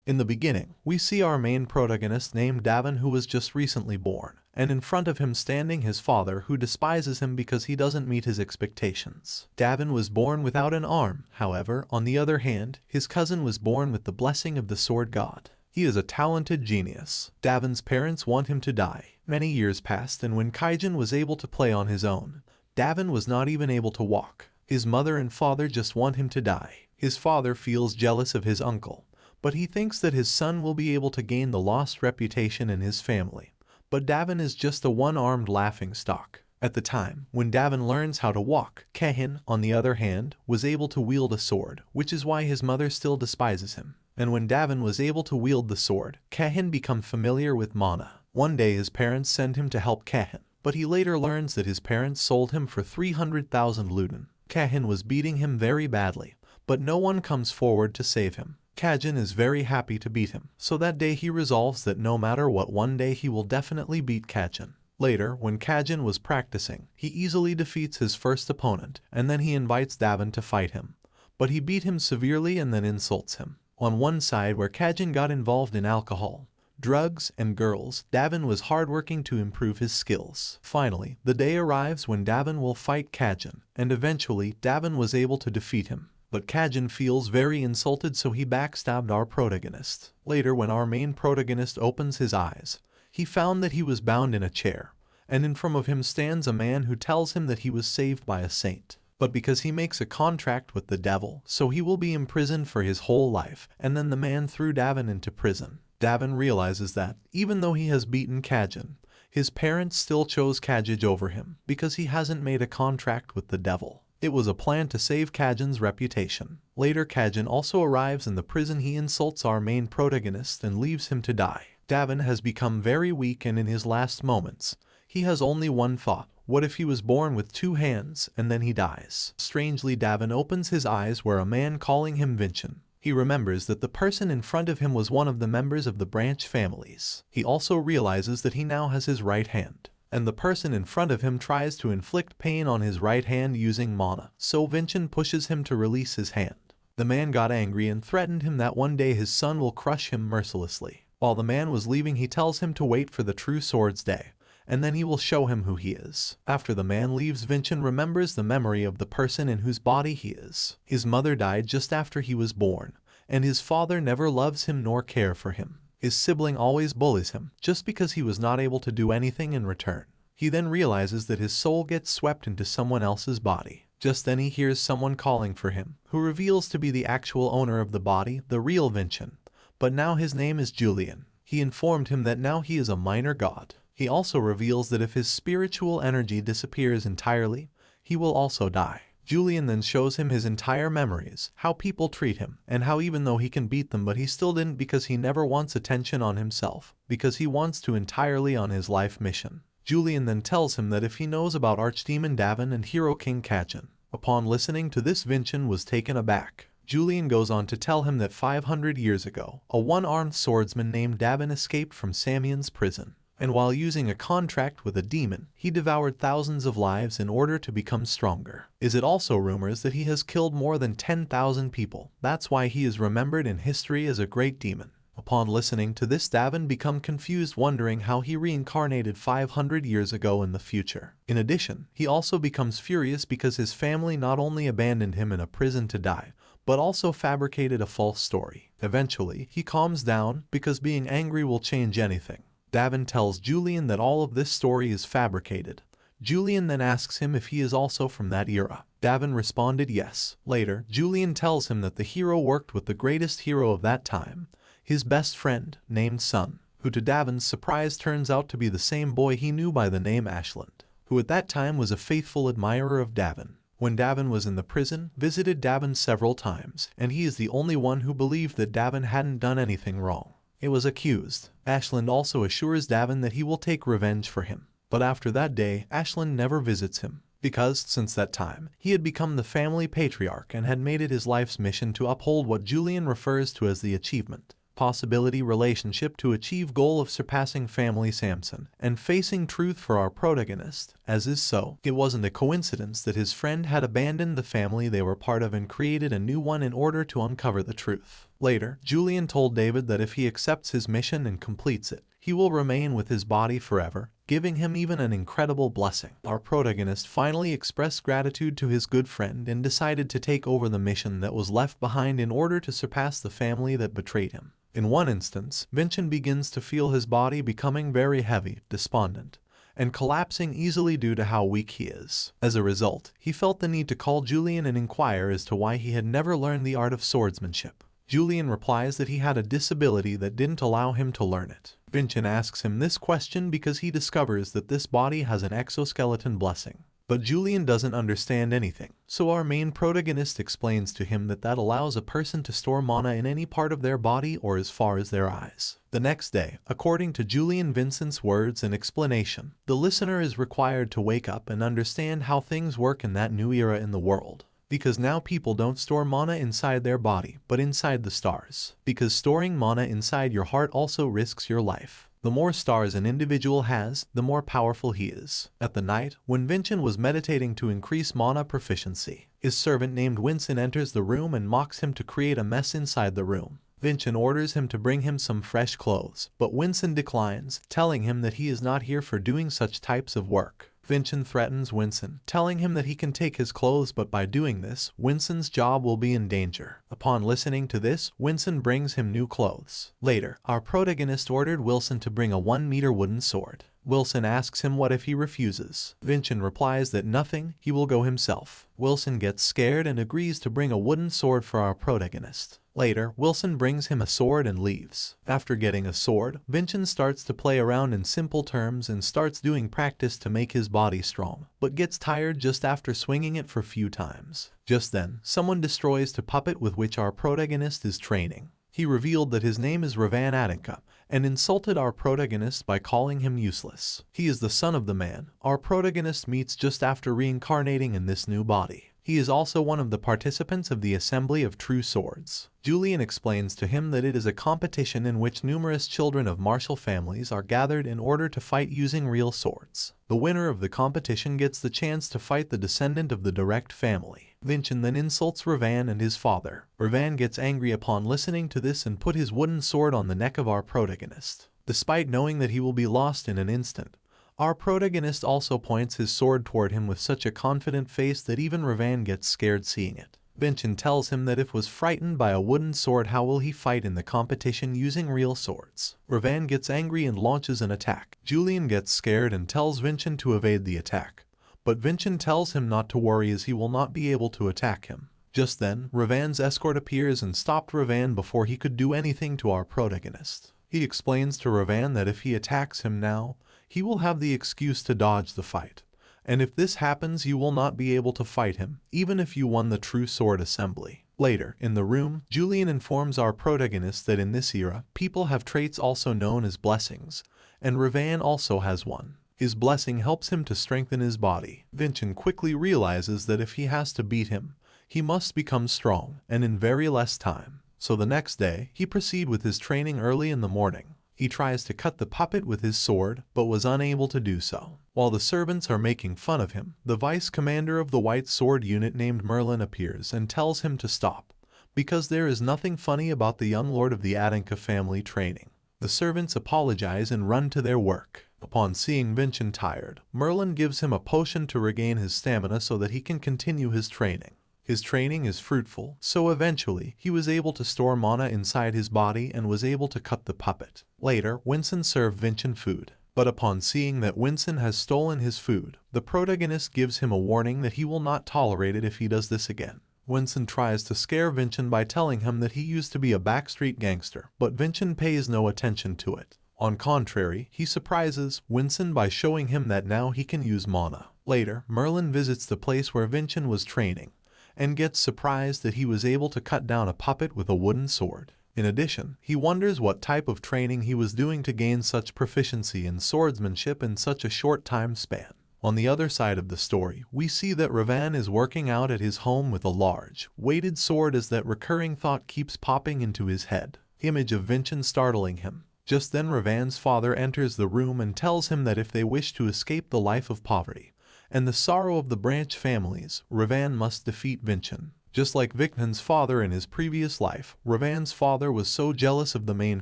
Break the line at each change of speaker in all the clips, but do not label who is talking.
In the beginning, we see our main protagonist named Davin who was just recently born, and in front of him standing his father who despises him because he doesn't meet his expectations. Davin was born without an arm, however, on the other hand, his cousin was born with the blessing of the sword god. He is a talented genius. Davin's parents want him to die. Many years passed, and when Kaijin was able to play on his own, Davin was not even able to walk. His mother and father just want him to die. His father feels jealous of his uncle, but he thinks that his son will be able to gain the lost reputation in his family. But Davin is just a one-armed laughingstock. At the time, when Davin learns how to walk, Kahin, on the other hand, was able to wield a sword, which is why his mother still despises him. And when Davin was able to wield the sword, Kahin became familiar with mana. One day his parents send him to help Kahin, but he later learns that his parents sold him for 300,000 luden. Kahin was beating him very badly, but no one comes forward to save him. Kaijin is very happy to beat him, so that day he resolves that no matter what, one day he will definitely beat Kaijin. Later, when Kaijin was practicing, he easily defeats his first opponent, and then he invites Davin to fight him. But he beat him severely and then insults him. On one side where Kaijin got involved in alcohol, drugs, and girls, Davin was hardworking to improve his skills. Finally, the day arrives when Davin will fight Kaijin, and eventually Davin was able to defeat him. But Kaijin feels very insulted, so he backstabbed our protagonist. Later, when our main protagonist opens his eyes, he found that he was bound in a chair, and in front of him stands a man who tells him that he was saved by a saint. But because he makes a contract with the devil, so he will be imprisoned for his whole life, and then the man threw Davin into prison. Davin realizes that, even though he has beaten Kaijin, his parents still chose Kaijin over him, because he hasn't made a contract with the devil. It was a plan to save Kaijin's reputation. Later, Kaijin also arrives in the prison. He insults our main protagonist and leaves him to die. Davin has become very weak, and in his last moments, he has only one thought. What if he was born with 2 hands and then he dies? Strangely, Davin opens his eyes where a man calling him Vincent. He remembers that the person in front of him was one of the members of the branch families. He also realizes that he now has his right hand, and the person in front of him tries to inflict pain on his right hand using mana, so Vincent pushes him to release his hand. The man got angry and threatened him that one day his son will crush him mercilessly. While the man was leaving, he tells him to wait for the true sword's day, and then he will show him who he is. After the man leaves, Vincent remembers the memory of the person in whose body he is. His mother died just after he was born, and his father never loves him nor care for him. His sibling always bullies him, just because he was not able to do anything in return. He then realizes that his soul gets swept into someone else's body. Just then he hears someone calling for him, who reveals to be the actual owner of the body, the real Vincent. But now his name is Julian. He informed him that now he is a minor god. He also reveals that if his spiritual energy disappears entirely, he will also die. Julian then shows him his entire memories, how people treat him, and how even though he can beat them, but he still didn't, because he never wants attention on himself, because he wants to entirely on his life mission. Julian then tells him that if he knows about Archdemon Davin and Hero King Kaijin. Upon listening to this, Vincent was taken aback. Julian goes on to tell him that 500 years ago, a one-armed swordsman named Davin escaped from Samian's prison. And while using a contract with a demon, he devoured thousands of lives in order to become stronger. Is it also rumors that he has killed more than 10,000 people? That's why he is remembered in history as a great demon. Upon listening to this, Davin become confused, wondering how he reincarnated 500 years ago in the future. In addition, he also becomes furious because his family not only abandoned him in a prison to die, but also fabricated a false story. Eventually, he calms down, because being angry will change anything. Davin tells Julian that all of this story is fabricated. Julian then asks him if he is also from that era. Davin responded yes. Later, Julian tells him that the hero worked with the greatest hero of that time, his best friend, named Sun, who to Davin's surprise turns out to be the same boy he knew by the name Ashland, who at that time was a faithful admirer of Davin. When Davin was in the prison, visited Davin several times, and he is the only one who believed that Davin hadn't done anything wrong. It was accused. Ashland also assures Davin that he will take revenge for him. But after that day, Ashland never visits him, because, since that time, he had become the family patriarch and had made it his life's mission to uphold what Julian refers to as the achievement possibility relationship to achieve goal of surpassing family Samson and facing truth for our protagonist. As is so, it wasn't a coincidence that his friend had abandoned the family they were part of and created a new one in order to uncover the truth. Later, Julian told David that if he accepts his mission and completes it, he will remain with his body forever, giving him even an incredible blessing. Our protagonist finally expressed gratitude to his good friend and decided to take over the mission that was left behind in order to surpass the family that betrayed him. In one instance, Vincent begins to feel his body becoming very heavy, despondent, and collapsing easily due to how weak he is. As a result, he felt the need to call Julian and inquire as to why he had never learned the art of swordsmanship. Julian replies that he had a disability that didn't allow him to learn it. Vincent asks him this question because he discovers that this body has an exoskeleton blessing. But Julian doesn't understand anything, so our main protagonist explains to him that allows a person to store mana in any part of their body or as far as their eyes. The next day, according to Julian Vincent's words and explanation, the listener is required to wake up and understand how things work in that new era in the world. Because now people don't store mana inside their body, but inside the stars. Because storing mana inside your heart also risks your life. The more stars an individual has, the more powerful he is. At the night, when Vincent was meditating to increase mana proficiency, his servant named Winston enters the room and mocks him to create a mess inside the room. Vincent orders him to bring him some fresh clothes, but Winston declines, telling him that he is not here for doing such types of work. Vincent threatens Winston, telling him that he can take his clothes, but by doing this, Winston's job will be in danger. Upon listening to this, Winston brings him new clothes. Later, our protagonist ordered Wilson to bring a 1-meter wooden sword. Wilson asks him what if he refuses. Vincent replies that nothing, he will go himself. Wilson gets scared and agrees to bring a wooden sword for our protagonist. Later, Wilson brings him a sword and leaves. After getting a sword, Vincent starts to play around in simple terms and starts doing practice to make his body strong, but gets tired just after swinging it for few times. Just then, someone destroys the puppet with which our protagonist is training. He revealed that his name is Ravan Adenka, and insulted our protagonist by calling him useless. He is the son of the man our protagonist meets just after reincarnating in this new body. He is also one of the participants of the Assembly of True Swords. Julian explains to him that it is a competition in which numerous children of martial families are gathered in order to fight using real swords. The winner of the competition gets the chance to fight the descendant of the direct family. Vincent then insults Ravan and his father. Ravan gets angry upon listening to this and put his wooden sword on the neck of our protagonist. Despite knowing that he will be lost in an instant, our protagonist also points his sword toward him with such a confident face that even Ravan gets scared seeing it. Vincent tells him that if was frightened by a wooden sword, how will he fight in the competition using real swords? Ravan gets angry and launches an attack. Julian gets scared and tells Vincent to evade the attack. But Vincent tells him not to worry as he will not be able to attack him. Just then, Ravan's escort appears and stopped Ravan before he could do anything to our protagonist. He explains to Ravan that if he attacks him now, he will have the excuse to dodge the fight, and if this happens you will not be able to fight him, even if you won the True Sword Assembly. Later, in the room, Julian informs our protagonist that in this era, people have traits also known as blessings, and Ravan also has one. His blessing helps him to strengthen his body. Vincent quickly realizes that if he has to beat him, he must become strong, and in very less time. So the next day, he proceeds with his training early in the morning. He tries to cut the puppet with his sword, but was unable to do so. While the servants are making fun of him, the vice commander of the White Sword unit named Merlin appears and tells him to stop, because there is nothing funny about the young lord of the Adenka family training. The servants apologize and run to their work. Upon seeing Vincent tired, Merlin gives him a potion to regain his stamina so that he can continue his training. His training is fruitful, so eventually he was able to store mana inside his body and was able to cut the puppet. Later, Winston served Vincent food, but upon seeing that Winston has stolen his food, the protagonist gives him a warning that he will not tolerate it if he does this again. Winston tries to scare Vincent by telling him that he used to be a backstreet gangster, but Vincent pays no attention to it. On contrary, he surprises Winston by showing him that now he can use mana. Later, Merlin visits the place where Vincent was training, and gets surprised that he was able to cut down a puppet with a wooden sword. In addition, he wonders what type of training he was doing to gain such proficiency in swordsmanship in such a short time span. On the other side of the story, we see that Ravan is working out at his home with a large, weighted sword as that recurring thought keeps popping into his head. Image of Vincent startling him. Just then Ravan's father enters the room and tells him that if they wish to escape the life of poverty and the sorrow of the branch families, Ravan must defeat Vincent. Just like Victon's father in his previous life, Ravan's father was so jealous of the main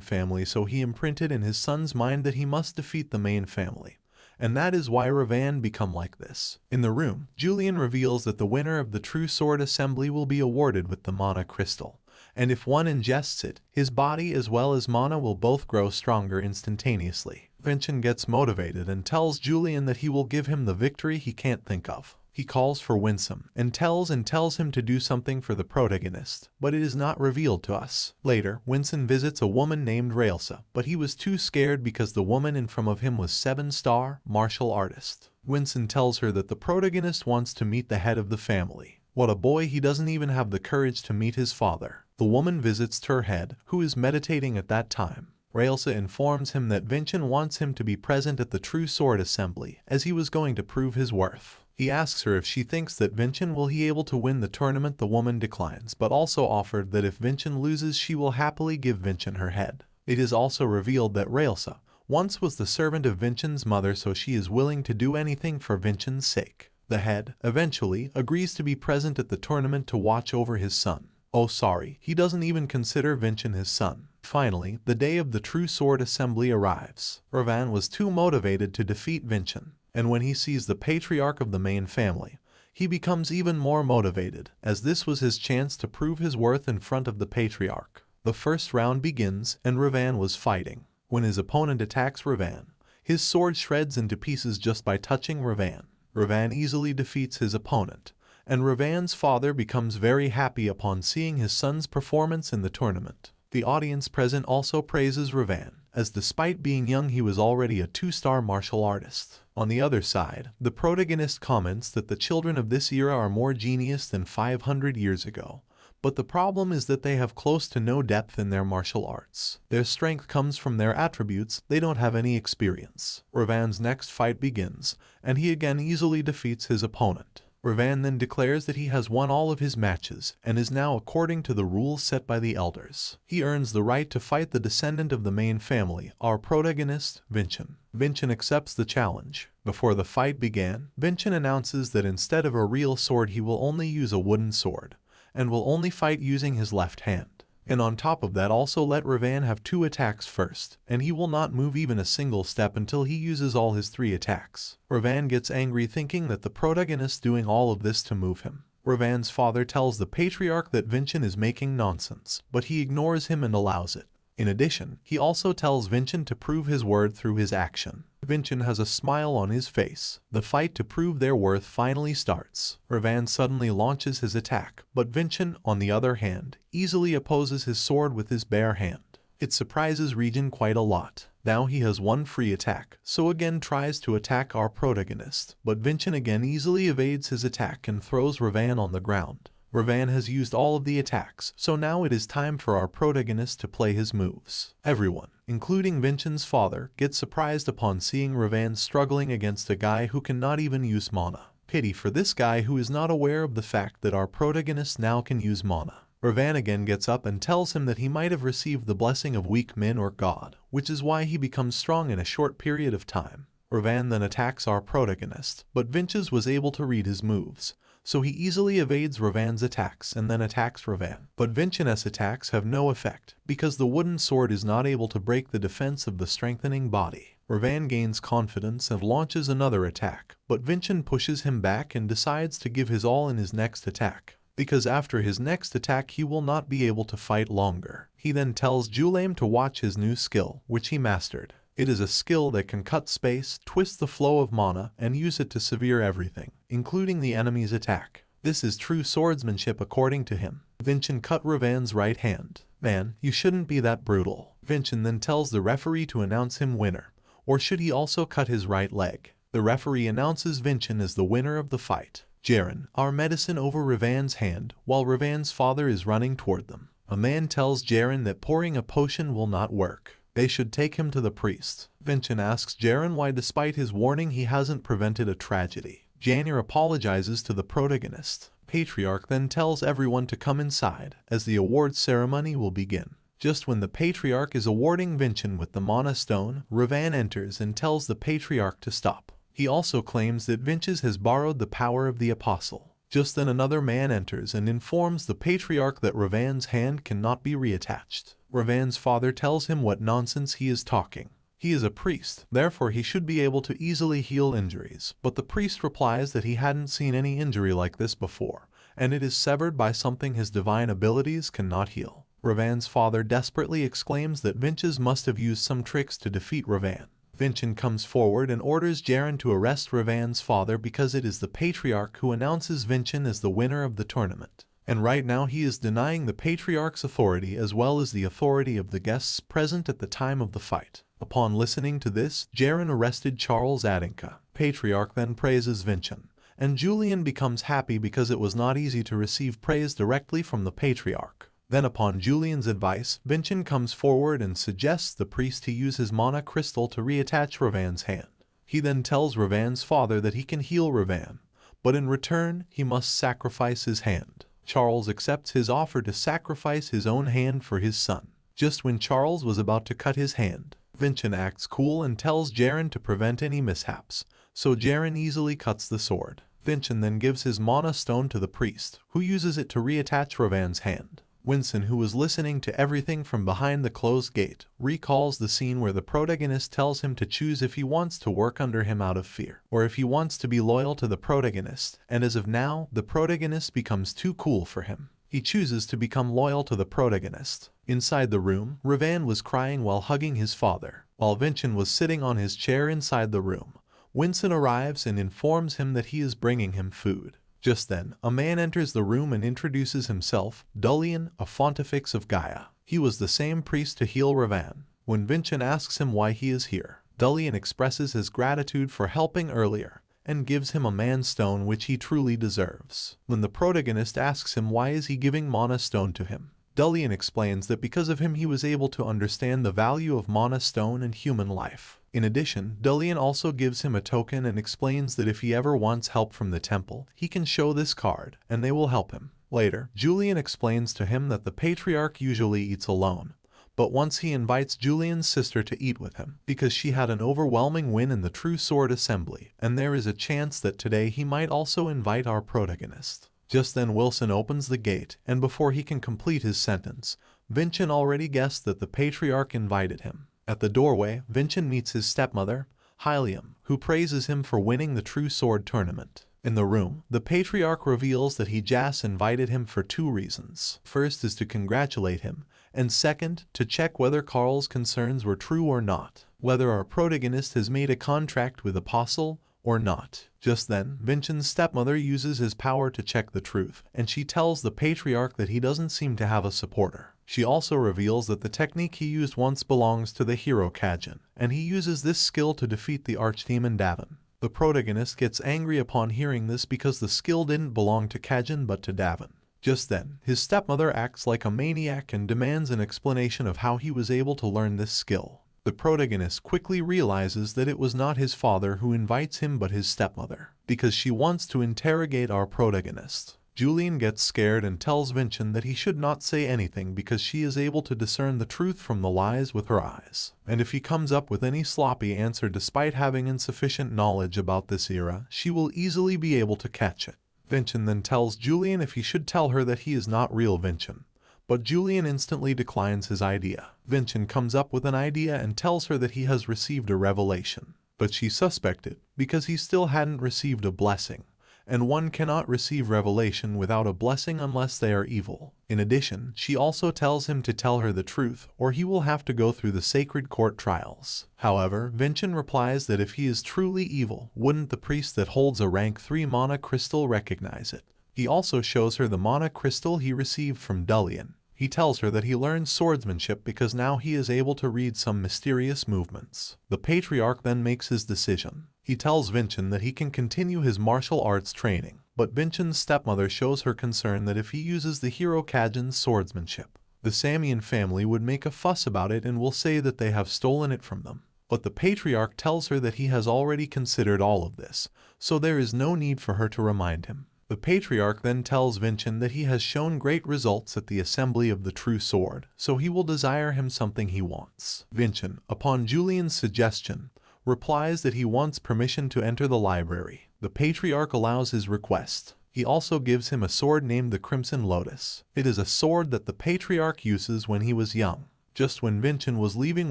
family, so he imprinted in his son's mind that he must defeat the main family. And that is why Ravan become like this. In the room, Julian reveals that the winner of the True Sword Assembly will be awarded with the Mana Crystal. And if one ingests it, his body as well as mana will both grow stronger instantaneously. Vincent gets motivated and tells Julian that he will give him the victory he can't think of. He calls for Winsome and tells him to do something for the protagonist, but it is not revealed to us. Later, Winsome visits a woman named Raelsa, but he was too scared because the woman in front of him was 7-star martial artist. Winsome tells her that the protagonist wants to meet the head of the family. What a boy, he doesn't even have the courage to meet his father. The woman visits her head, who is meditating at that time. Raelsa informs him that Vincent wants him to be present at the True Sword Assembly, as he was going to prove his worth. He asks her if she thinks that Vincent will be able to win the tournament. The woman declines, but also offered that if Vincent loses she will happily give Vincent her head. It is also revealed that Raelsa once was the servant of Vincent's mother, so she is willing to do anything for Vincent's sake. The head eventually agrees to be present at the tournament to watch over his son. Oh sorry, he doesn't even consider Vincent his son. Finally, the day of the True Sword Assembly arrives. Ravan was too motivated to defeat Vincent, and when he sees the patriarch of the main family, he becomes even more motivated, as this was his chance to prove his worth in front of the patriarch. The first round begins, and Ravan was fighting. When his opponent attacks Ravan, his sword shreds into pieces just by touching Ravan. Ravan easily defeats his opponent, and Ravan's father becomes very happy upon seeing his son's performance in the tournament. The audience present also praises Ravan, as despite being young he was already a 2-star martial artist. On the other side, the protagonist comments that the children of this era are more genius than 500 years ago, but the problem is that they have close to no depth in their martial arts. Their strength comes from their attributes, they don't have any experience. Ravan's next fight begins, and he again easily defeats his opponent. Ravan then declares that he has won all of his matches and is now according to the rules set by the elders. He earns the right to fight the descendant of the main family, our protagonist, Vincent. Vincent accepts the challenge. Before the fight began, Vincent announces that instead of a real sword he will only use a wooden sword, and will only fight using his left hand. And on top of that also let Ravan have 2 attacks first, and he will not move even a single step until he uses all his 3 attacks. Ravan gets angry thinking that the protagonist doing all of this to move him. Ravan's father tells the patriarch that Vincent is making nonsense, but he ignores him and allows it. In addition, he also tells Vincent to prove his word through his action. Vincent has a smile on his face. The fight to prove their worth finally starts. Ravan suddenly launches his attack, but Vincent, on the other hand, easily opposes his sword with his bare hand. It surprises Regin quite a lot. Now he has 1 free attack, so again tries to attack our protagonist, but Vincent again easily evades his attack and throws Ravan on the ground. Ravan has used all of the attacks, so now it is time for our protagonist to play his moves. Everyone, including Vincent's father, gets surprised upon seeing Ravan struggling against a guy who cannot even use mana. Pity for this guy who is not aware of the fact that our protagonist now can use mana. Ravan again gets up and tells him that he might have received the blessing of weak men or God, which is why he becomes strong in a short period of time. Ravan then attacks our protagonist, but Vincent was able to read his moves, so he easily evades Ravan's attacks and then attacks Ravan. But Vincent's attacks have no effect, because the wooden sword is not able to break the defense of the strengthening body. Ravan gains confidence and launches another attack, but Vincent pushes him back and decides to give his all in his next attack, because after his next attack he will not be able to fight longer. He then tells Julian to watch his new skill, which he mastered. It is a skill that can cut space, twist the flow of mana, and use it to sever everything, including the enemy's attack. This is true swordsmanship according to him. Vincent cut Ravan's right hand. Man, you shouldn't be that brutal. Vincent then tells the referee to announce him winner, or should he also cut his right leg? The referee announces Vincent as the winner of the fight. Jaren, our medicine over Ravan's hand, while Ravan's father is running toward them. A man tells Jaren that pouring a potion will not work. They should take him to the priest. Vincent asks Jaren why despite his warning he hasn't prevented a tragedy. Jaren apologizes to the protagonist. Patriarch then tells everyone to come inside, as the award ceremony will begin. Just when the Patriarch is awarding Vincent with the Mana Stone, Ravan enters and tells the Patriarch to stop. He also claims that Vincent has borrowed the power of the Apostle. Just then another man enters and informs the patriarch that Ravan's hand cannot be reattached. Ravan's father tells him what nonsense he is talking. He is a priest, therefore he should be able to easily heal injuries, but the priest replies that he hadn't seen any injury like this before, and it is severed by something his divine abilities cannot heal. Ravan's father desperately exclaims that Vinches must have used some tricks to defeat Ravan. Vinchin comes forward and orders Jaren to arrest Ravan's father because it is the patriarch who announces Vinchin as the winner of the tournament. And right now he is denying the patriarch's authority as well as the authority of the guests present at the time of the fight. Upon listening to this, Jaren arrested Charles Adinka. Patriarch then praises Vinchin, and Julian becomes happy because it was not easy to receive praise directly from the patriarch. Then upon Julian's advice, Vinchin comes forward and suggests the priest to use his mana crystal to reattach Ravan's hand. He then tells Ravan's father that he can heal Ravan, but in return he must sacrifice his hand. Charles accepts his offer to sacrifice his own hand for his son. Just when Charles was about to cut his hand, Vinchin acts cool and tells Jaren to prevent any mishaps, so Jaren easily cuts the sword. Vinchin then gives his mana stone to the priest, who uses it to reattach Ravan's hand. Winston, who was listening to everything from behind the closed gate, recalls the scene where the protagonist tells him to choose if he wants to work under him out of fear, or if he wants to be loyal to the protagonist, and as of now, the protagonist becomes too cool for him. He chooses to become loyal to the protagonist. Inside the room, Ravan was crying while hugging his father, while Vinchin was sitting on his chair inside the room. Winston arrives and informs him that he is bringing him food. Just then, a man enters the room and introduces himself, Dullian, a Pontifex of Gaia. He was the same priest to heal Ravan. When Vinchin asks him why he is here, Dullian expresses his gratitude for helping earlier, and gives him a man stone which he truly deserves. When the protagonist asks him why is he giving mana stone to him, Dullian explains that because of him he was able to understand the value of mana stone and human life. In addition, Dullian also gives him a token and explains that if he ever wants help from the temple, he can show this card, and they will help him. Later, Julian explains to him that the patriarch usually eats alone, but once he invites Julian's sister to eat with him, because she had an overwhelming win in the True Sword Assembly, and there is a chance that today he might also invite our protagonist. Just then Wilson opens the gate, and before he can complete his sentence, Vinchin already guessed that the patriarch invited him. At the doorway, Vinchin meets his stepmother, Hylium, who praises him for winning the True Sword tournament. In the room, the patriarch reveals that he just invited him for two reasons. First is to congratulate him, and second, to check whether Carl's concerns were true or not, whether our protagonist has made a contract with Apostle or not. Just then, Vinchin's stepmother uses his power to check the truth, and she tells the patriarch that he doesn't seem to have a supporter. She also reveals that the technique he used once belongs to the hero Kajin, and he uses this skill to defeat the archdemon Davin. The protagonist gets angry upon hearing this because the skill didn't belong to Kajin but to Davin. Just then, his stepmother acts like a maniac and demands an explanation of how he was able to learn this skill. The protagonist quickly realizes that it was not his father who invites him but his stepmother, because she wants to interrogate our protagonist. Julian gets scared and tells Vinchin that he should not say anything because she is able to discern the truth from the lies with her eyes. And if he comes up with any sloppy answer despite having insufficient knowledge about this era, she will easily be able to catch it. Vinchin then tells Julian if he should tell her that he is not real Vinchin, but Julian instantly declines his idea. Vinchin comes up with an idea and tells her that he has received a revelation, but she suspected because he still hadn't received a blessing, and one cannot receive revelation without a blessing unless they are evil. In addition, she also tells him to tell her the truth, or he will have to go through the sacred court trials. However, Vinchin replies that if he is truly evil, wouldn't the priest that holds a rank 3 mana crystal recognize it? He also shows her the mana crystal he received from Dullian. He tells her that he learned swordsmanship because now he is able to read some mysterious movements. The patriarch then makes his decision. He tells Vinchin that he can continue his martial arts training, but Vinchin's stepmother shows her concern that if he uses the hero Kajin's swordsmanship, the Samian family would make a fuss about it and will say that they have stolen it from them. But the patriarch tells her that he has already considered all of this, so there is no need for her to remind him. The patriarch then tells Vinchin that he has shown great results at the assembly of the True Sword, so he will desire him something he wants. Vinchin, upon Julian's suggestion, replies that he wants permission to enter the library. The patriarch allows his request. He also gives him a sword named the Crimson Lotus. It is a sword that the Patriarch uses when he was young. Just when Vincent was leaving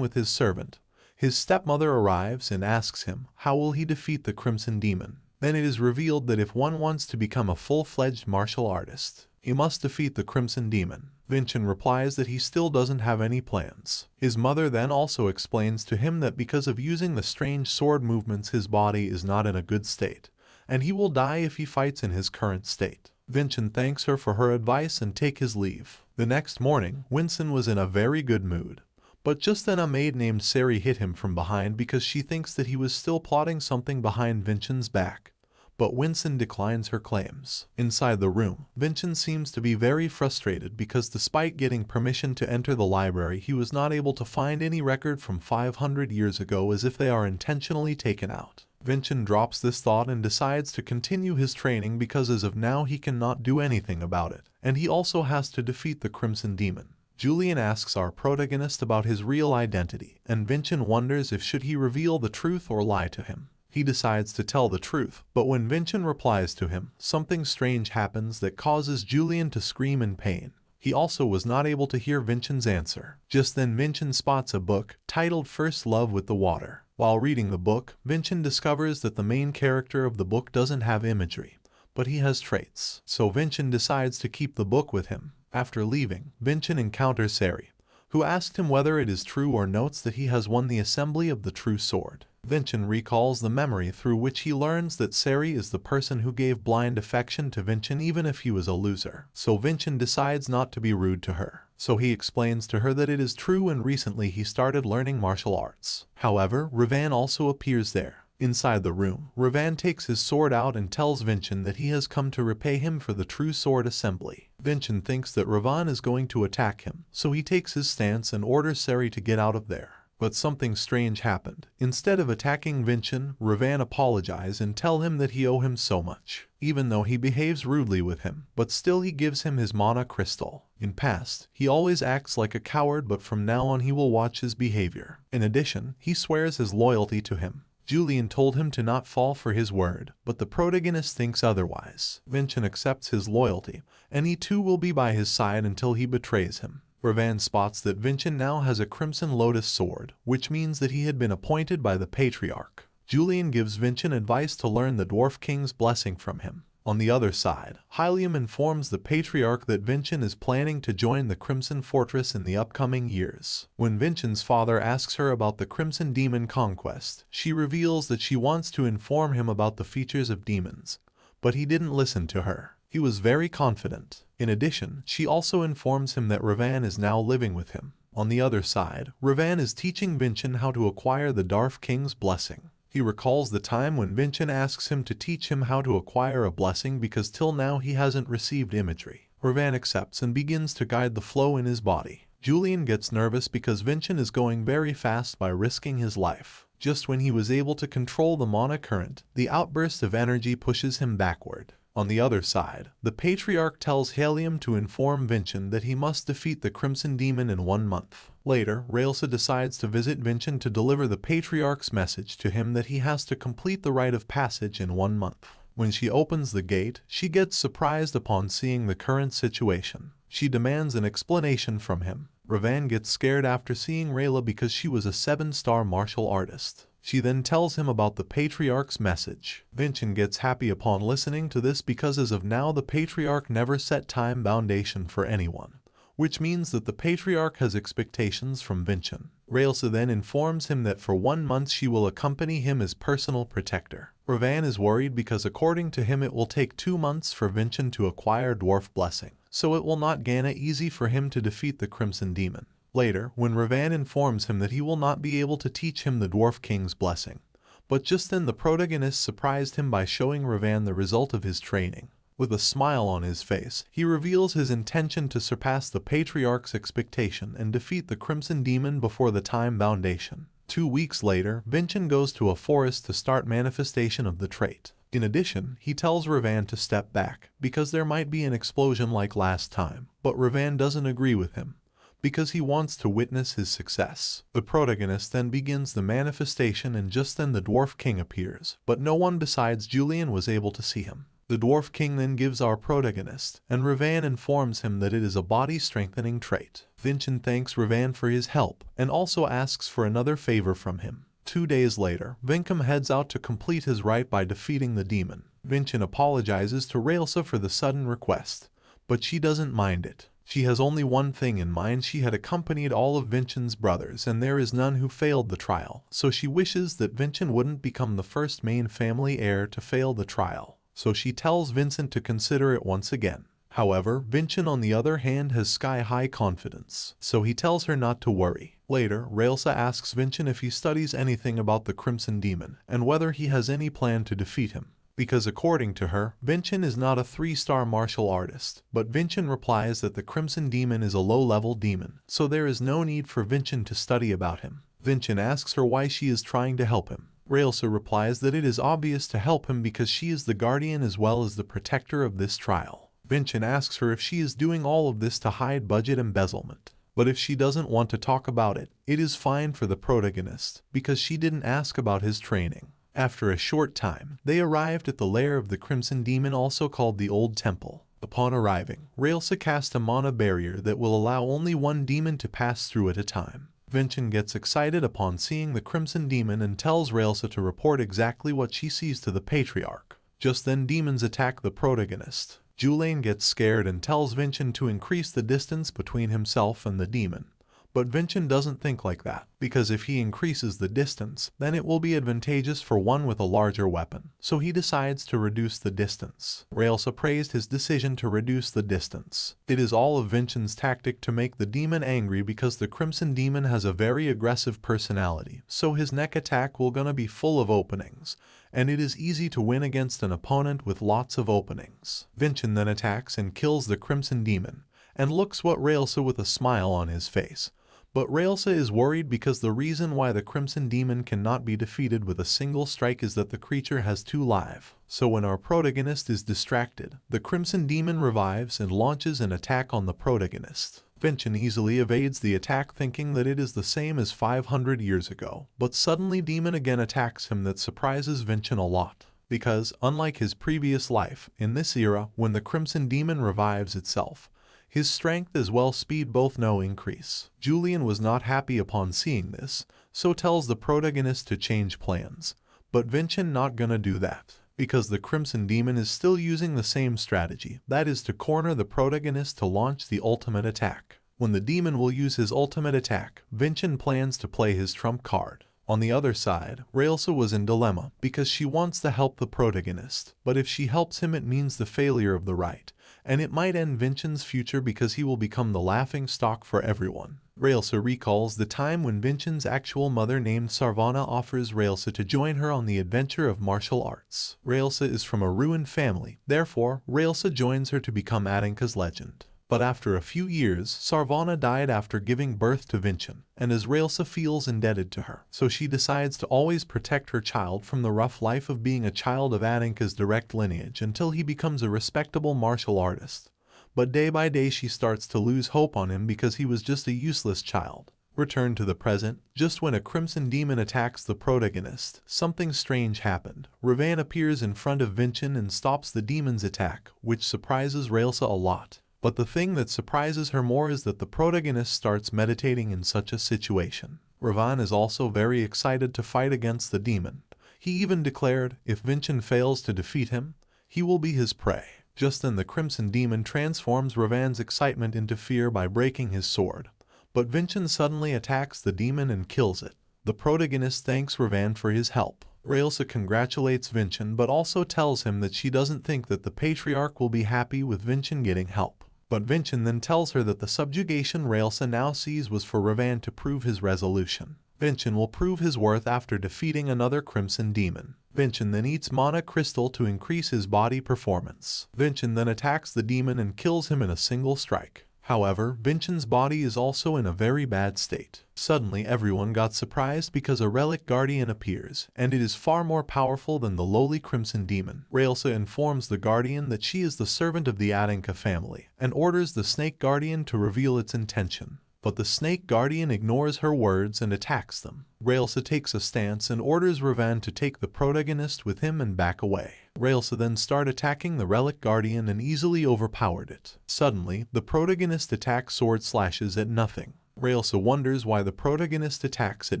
with his servant, his stepmother arrives and asks him how will he defeat the Crimson Demon. Then it is revealed that if one wants to become a full-fledged martial artist, he must defeat the Crimson Demon. Vincent replies that he still doesn't have any plans. His mother then also explains to him that because of using the strange sword movements his body is not in a good state, and he will die if he fights in his current state. Vincent thanks her for her advice and takes his leave. The next morning, Vincent was in a very good mood. But just then a maid named Sari hit him from behind because she thinks that he was still plotting something behind Vincent's back. But Vincent declines her claims. Inside the room, Vincent seems to be very frustrated because despite getting permission to enter the library, he was not able to find any record from 500 years ago, as if they are intentionally taken out. Vincent drops this thought and decides to continue his training because as of now he cannot do anything about it, and he also has to defeat the Crimson Demon. Julian asks our protagonist about his real identity, and Vincent wonders if should he reveal the truth or lie to him. He decides to tell the truth, but when Vincent replies to him, something strange happens that causes Julian to scream in pain. He also was not able to hear Vincent's answer. Just then Vincent spots a book titled First Love with the Water. While reading the book, Vincent discovers that the main character of the book doesn't have imagery, but he has traits. So Vincent decides to keep the book with him. After leaving, Vincent encounters Sari, who asked him whether it is true or notes that he has won the assembly of the true sword. Vincent recalls the memory through which he learns that Sari is the person who gave blind affection to Vincent even if he was a loser. So Vincent decides not to be rude to her. So he explains to her that it is true and recently he started learning martial arts. However, Ravan also appears there. Inside the room, Ravan takes his sword out and tells Vincent that he has come to repay him for the true sword assembly. Vincent thinks that Ravan is going to attack him, so he takes his stance and orders Sari to get out of there. But something strange happened. Instead of attacking Vincent, Ravan apologizes and tells him that he owes him so much, even though he behaves rudely with him, but still he gives him his mana crystal. In past, he always acts like a coward, but from now on he will watch his behavior. In addition, he swears his loyalty to him. Julian told him to not fall for his word, but the protagonist thinks otherwise. Vincent accepts his loyalty, and he too will be by his side until he betrays him. Ravan spots that Vincent now has a Crimson Lotus sword, which means that he had been appointed by the Patriarch. Julian gives Vincent advice to learn the Dwarf King's blessing from him. On the other side, Hylium informs the Patriarch that Vincent is planning to join the Crimson Fortress in the upcoming years. When Vincent's father asks her about the Crimson Demon conquest, she reveals that she wants to inform him about the features of demons, but he didn't listen to her. He was very confident. In addition, she also informs him that Ravan is now living with him. On the other side, Ravan is teaching Vincent how to acquire the Dwarf King's blessing. He recalls the time when Vincent asks him to teach him how to acquire a blessing because till now he hasn't received imagery. Ravan accepts and begins to guide the flow in his body. Julian gets nervous because Vincent is going very fast by risking his life. Just when he was able to control the mana current, the outburst of energy pushes him backward. On the other side, the Patriarch tells Hylium to inform Vincent that he must defeat the Crimson Demon in 1 month. Later, Raelsa decides to visit Vincent to deliver the Patriarch's message to him that he has to complete the rite of passage in 1 month. When she opens the gate, she gets surprised upon seeing the current situation. She demands an explanation from him. Ravan gets scared after seeing Rayla because she was a 7-star martial artist. She then tells him about the Patriarch's message. Vincent gets happy upon listening to this because as of now the Patriarch never set time foundation for anyone, which means that the Patriarch has expectations from Vincent. Raelsa then informs him that for 1 month she will accompany him as personal protector. Ravan is worried because according to him it will take 2 months for Vincent to acquire Dwarf Blessing, so it will not gonna easy for him to defeat the Crimson Demon. Later, when Ravan informs him that he will not be able to teach him the Dwarf King's blessing, but just then the protagonist surprised him by showing Ravan the result of his training. With a smile on his face, he reveals his intention to surpass the Patriarch's expectation and defeat the Crimson Demon before the time foundation. 2 weeks later, Vincent goes to a forest to start manifestation of the trait. In addition, he tells Ravan to step back, because there might be an explosion like last time, but Ravan doesn't agree with him, because he wants to witness his success. The protagonist then begins the manifestation and just then the Dwarf King appears, but no one besides Julian was able to see him. The Dwarf King then gives our protagonist, and Ravan informs him that it is a body-strengthening trait. Vincent thanks Ravan for his help, and also asks for another favor from him. 2 days later, Vincom heads out to complete his rite by defeating the demon. Vincent apologizes to Raelsa for the sudden request, but she doesn't mind it. She has only one thing in mind: she had accompanied all of Vincent's brothers, and there is none who failed the trial, so she wishes that Vincent wouldn't become the first main family heir to fail the trial. So she tells Vincent to consider it once again. However, Vincent on the other hand has sky-high confidence, so he tells her not to worry. Later, Raelsa asks Vincent if he studies anything about the Crimson Demon, and whether he has any plan to defeat him. Because according to her, Vincent is not a 3-star martial artist, but Vincent replies that the Crimson Demon is a low-level demon, so there is no need for Vincent to study about him. Vincent asks her why she is trying to help him. Raelsa replies that it is obvious to help him because she is the guardian as well as the protector of this trial. Vincent asks her if she is doing all of this to hide budget embezzlement. But if she doesn't want to talk about it, it is fine for the protagonist, because she didn't ask about his training. After a short time, they arrived at the lair of the Crimson Demon, also called the Old Temple. Upon arriving, Raelsa cast a mana barrier that will allow only one demon to pass through at a time. Vincent gets excited upon seeing the Crimson Demon and tells Raelsa to report exactly what she sees to the Patriarch. Just then demons attack the protagonist. Julain gets scared and tells Vincent to increase the distance between himself and the demon. But Vincent doesn't think like that, because if he increases the distance, then it will be advantageous for one with a larger weapon, so he decides to reduce the distance. Raelsa praised his decision to reduce the distance. It is all of Vincent's tactic to make the demon angry, because the Crimson Demon has a very aggressive personality, so his neck attack will gonna be full of openings, and it is easy to win against an opponent with lots of openings. Vincent then attacks and kills the Crimson Demon, and looks at Raelsa with a smile on his face. But Raelsa is worried because the reason why the Crimson Demon cannot be defeated with a single strike is that the creature has 2 lives. So when our protagonist is distracted, the Crimson Demon revives and launches an attack on the protagonist. Vincent easily evades the attack, thinking that it is the same as 500 years ago. But suddenly Demon again attacks him. That surprises Vincent a lot, because unlike his previous life, in this era, when the Crimson Demon revives itself, his strength as well speed both no increase. Julian was not happy upon seeing this, so tells the protagonist to change plans. But Vincent not gonna do that, because the Crimson Demon is still using the same strategy, that is to corner the protagonist to launch the ultimate attack. When the demon will use his ultimate attack, Vincent plans to play his trump card. On the other side, Raelsa was in dilemma, because she wants to help the protagonist, but if she helps him it means the failure of the rite, and it might end Vincent's future because he will become the laughing stock for everyone. Raelsa recalls the time when Vincent's actual mother named Sarvana offers Raelsa to join her on the adventure of martial arts. Raelsa is from a ruined family, therefore Raelsa joins her to become Adanka's legend. But after a few years, Sarvana died after giving birth to Vincent, and as Raelsa feels indebted to her, so she decides to always protect her child from the rough life of being a child of Adanka's direct lineage until he becomes a respectable martial artist. But day by day she starts to lose hope on him because he was just a useless child. Return to the present, just when a Crimson Demon attacks the protagonist, something strange happened. Ravan appears in front of Vincent and stops the demon's attack, which surprises Raelsa a lot. But the thing that surprises her more is that the protagonist starts meditating in such a situation. Ravan is also very excited to fight against the demon. He even declared, if Vincent fails to defeat him, he will be his prey. Just then the Crimson Demon transforms Ravan's excitement into fear by breaking his sword. But Vincent suddenly attacks the demon and kills it. The protagonist thanks Ravan for his help. Raelsa congratulates Vincent but also tells him that she doesn't think that the Patriarch will be happy with Vincent getting help. But Vincent then tells her that the subjugation Raelsa now sees was for Ravan to prove his resolution. Vincent will prove his worth after defeating another Crimson Demon. Vincent then eats Mana Crystal to increase his body performance. Vincent then attacks the demon and kills him in a single strike. However, Vincent's body is also in a very bad state. Suddenly everyone got surprised because a relic guardian appears, and it is far more powerful than the lowly Crimson Demon. Raelsa informs the guardian that she is the servant of the Adanka family, and orders the Snake Guardian to reveal its intention. But the Snake Guardian ignores her words and attacks them. Raelsa takes a stance and orders Ravan to take the protagonist with him and back away. Railsa then started attacking the Relic Guardian and easily overpowered it. Suddenly, the protagonist attack sword slashes at nothing. Railsa wonders why the protagonist attacks at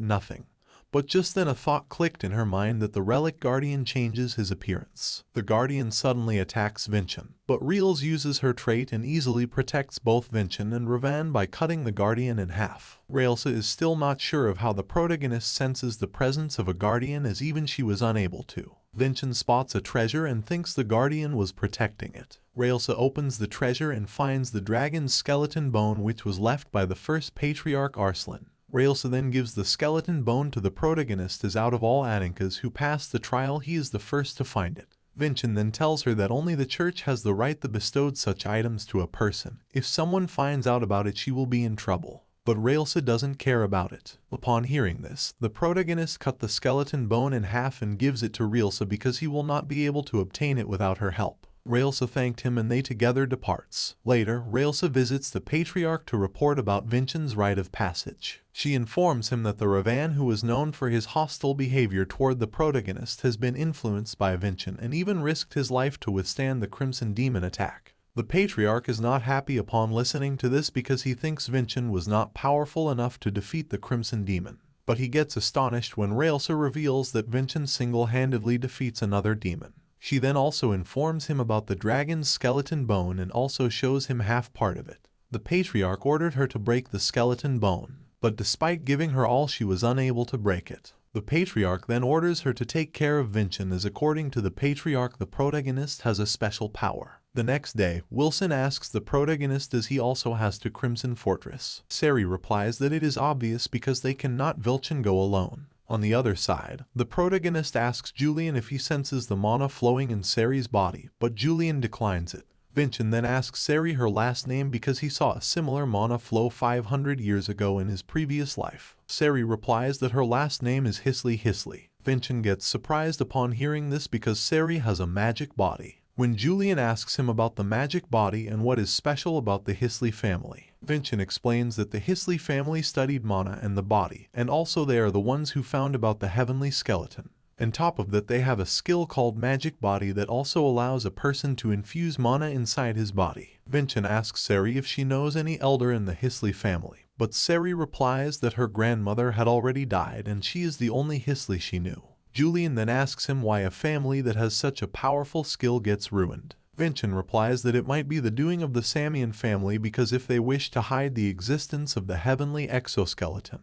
nothing. But just then a thought clicked in her mind that the Relic Guardian changes his appearance. The Guardian suddenly attacks Vinchin, but Reels uses her trait and easily protects both Vinchin and Ravan by cutting the Guardian in half. Railsa is still not sure of how the protagonist senses the presence of a Guardian, as even she was unable to. Vinchin spots a treasure and thinks the Guardian was protecting it. Railsa opens the treasure and finds the dragon's skeleton bone, which was left by the first patriarch Arslan. Railsa then gives the skeleton bone to the protagonist, as out of all Aninkas who passed the trial he is the first to find it. Vinchin then tells her that only the church has the right to bestow such items to a person. If someone finds out about it, she will be in trouble. But Railsa doesn't care about it. Upon hearing this, the protagonist cut the skeleton bone in half and gives it to Railsa because he will not be able to obtain it without her help. Railsa thanked him and they together departs. Later, Railsa visits the Patriarch to report about Vinchin's rite of passage. She informs him that the Ravan, who was known for his hostile behavior toward the protagonist, has been influenced by Vinchin and even risked his life to withstand the Crimson Demon attack. The Patriarch is not happy upon listening to this because he thinks Vinchin was not powerful enough to defeat the Crimson Demon. But he gets astonished when Railsa reveals that Vinchin single-handedly defeats another demon. She then also informs him about the dragon's skeleton bone and also shows him half part of it. The Patriarch ordered her to break the skeleton bone, but despite giving her all, she was unable to break it. The Patriarch then orders her to take care of Vinchin, as according to the Patriarch the protagonist has a special power. The next day, Wilson asks the protagonist as he also has to Crimson Fortress. Sari replies that it is obvious because they cannot Vilchin go alone. On the other side, the protagonist asks Julian if he senses the mana flowing in Sari's body, but Julian declines it. Vinchin then asks Sari her last name because he saw a similar mana flow 500 years ago in his previous life. Sari replies that her last name is Hisley Hisley. Vinchin gets surprised upon hearing this because Sari has a magic body. When Julian asks him about the magic body and what is special about the Hisley family, Vinchin explains that the Hisley family studied mana and the body, and also they are the ones who found about the heavenly skeleton. On top of that, they have a skill called magic body that also allows a person to infuse mana inside his body. Vinchin asks Sari if she knows any elder in the Hisley family, but Sari replies that her grandmother had already died and she is the only Hisley she knew. Julian then asks him why a family that has such a powerful skill gets ruined. Vinchin replies that it might be the doing of the Samian family because if they wish to hide the existence of the heavenly exoskeleton,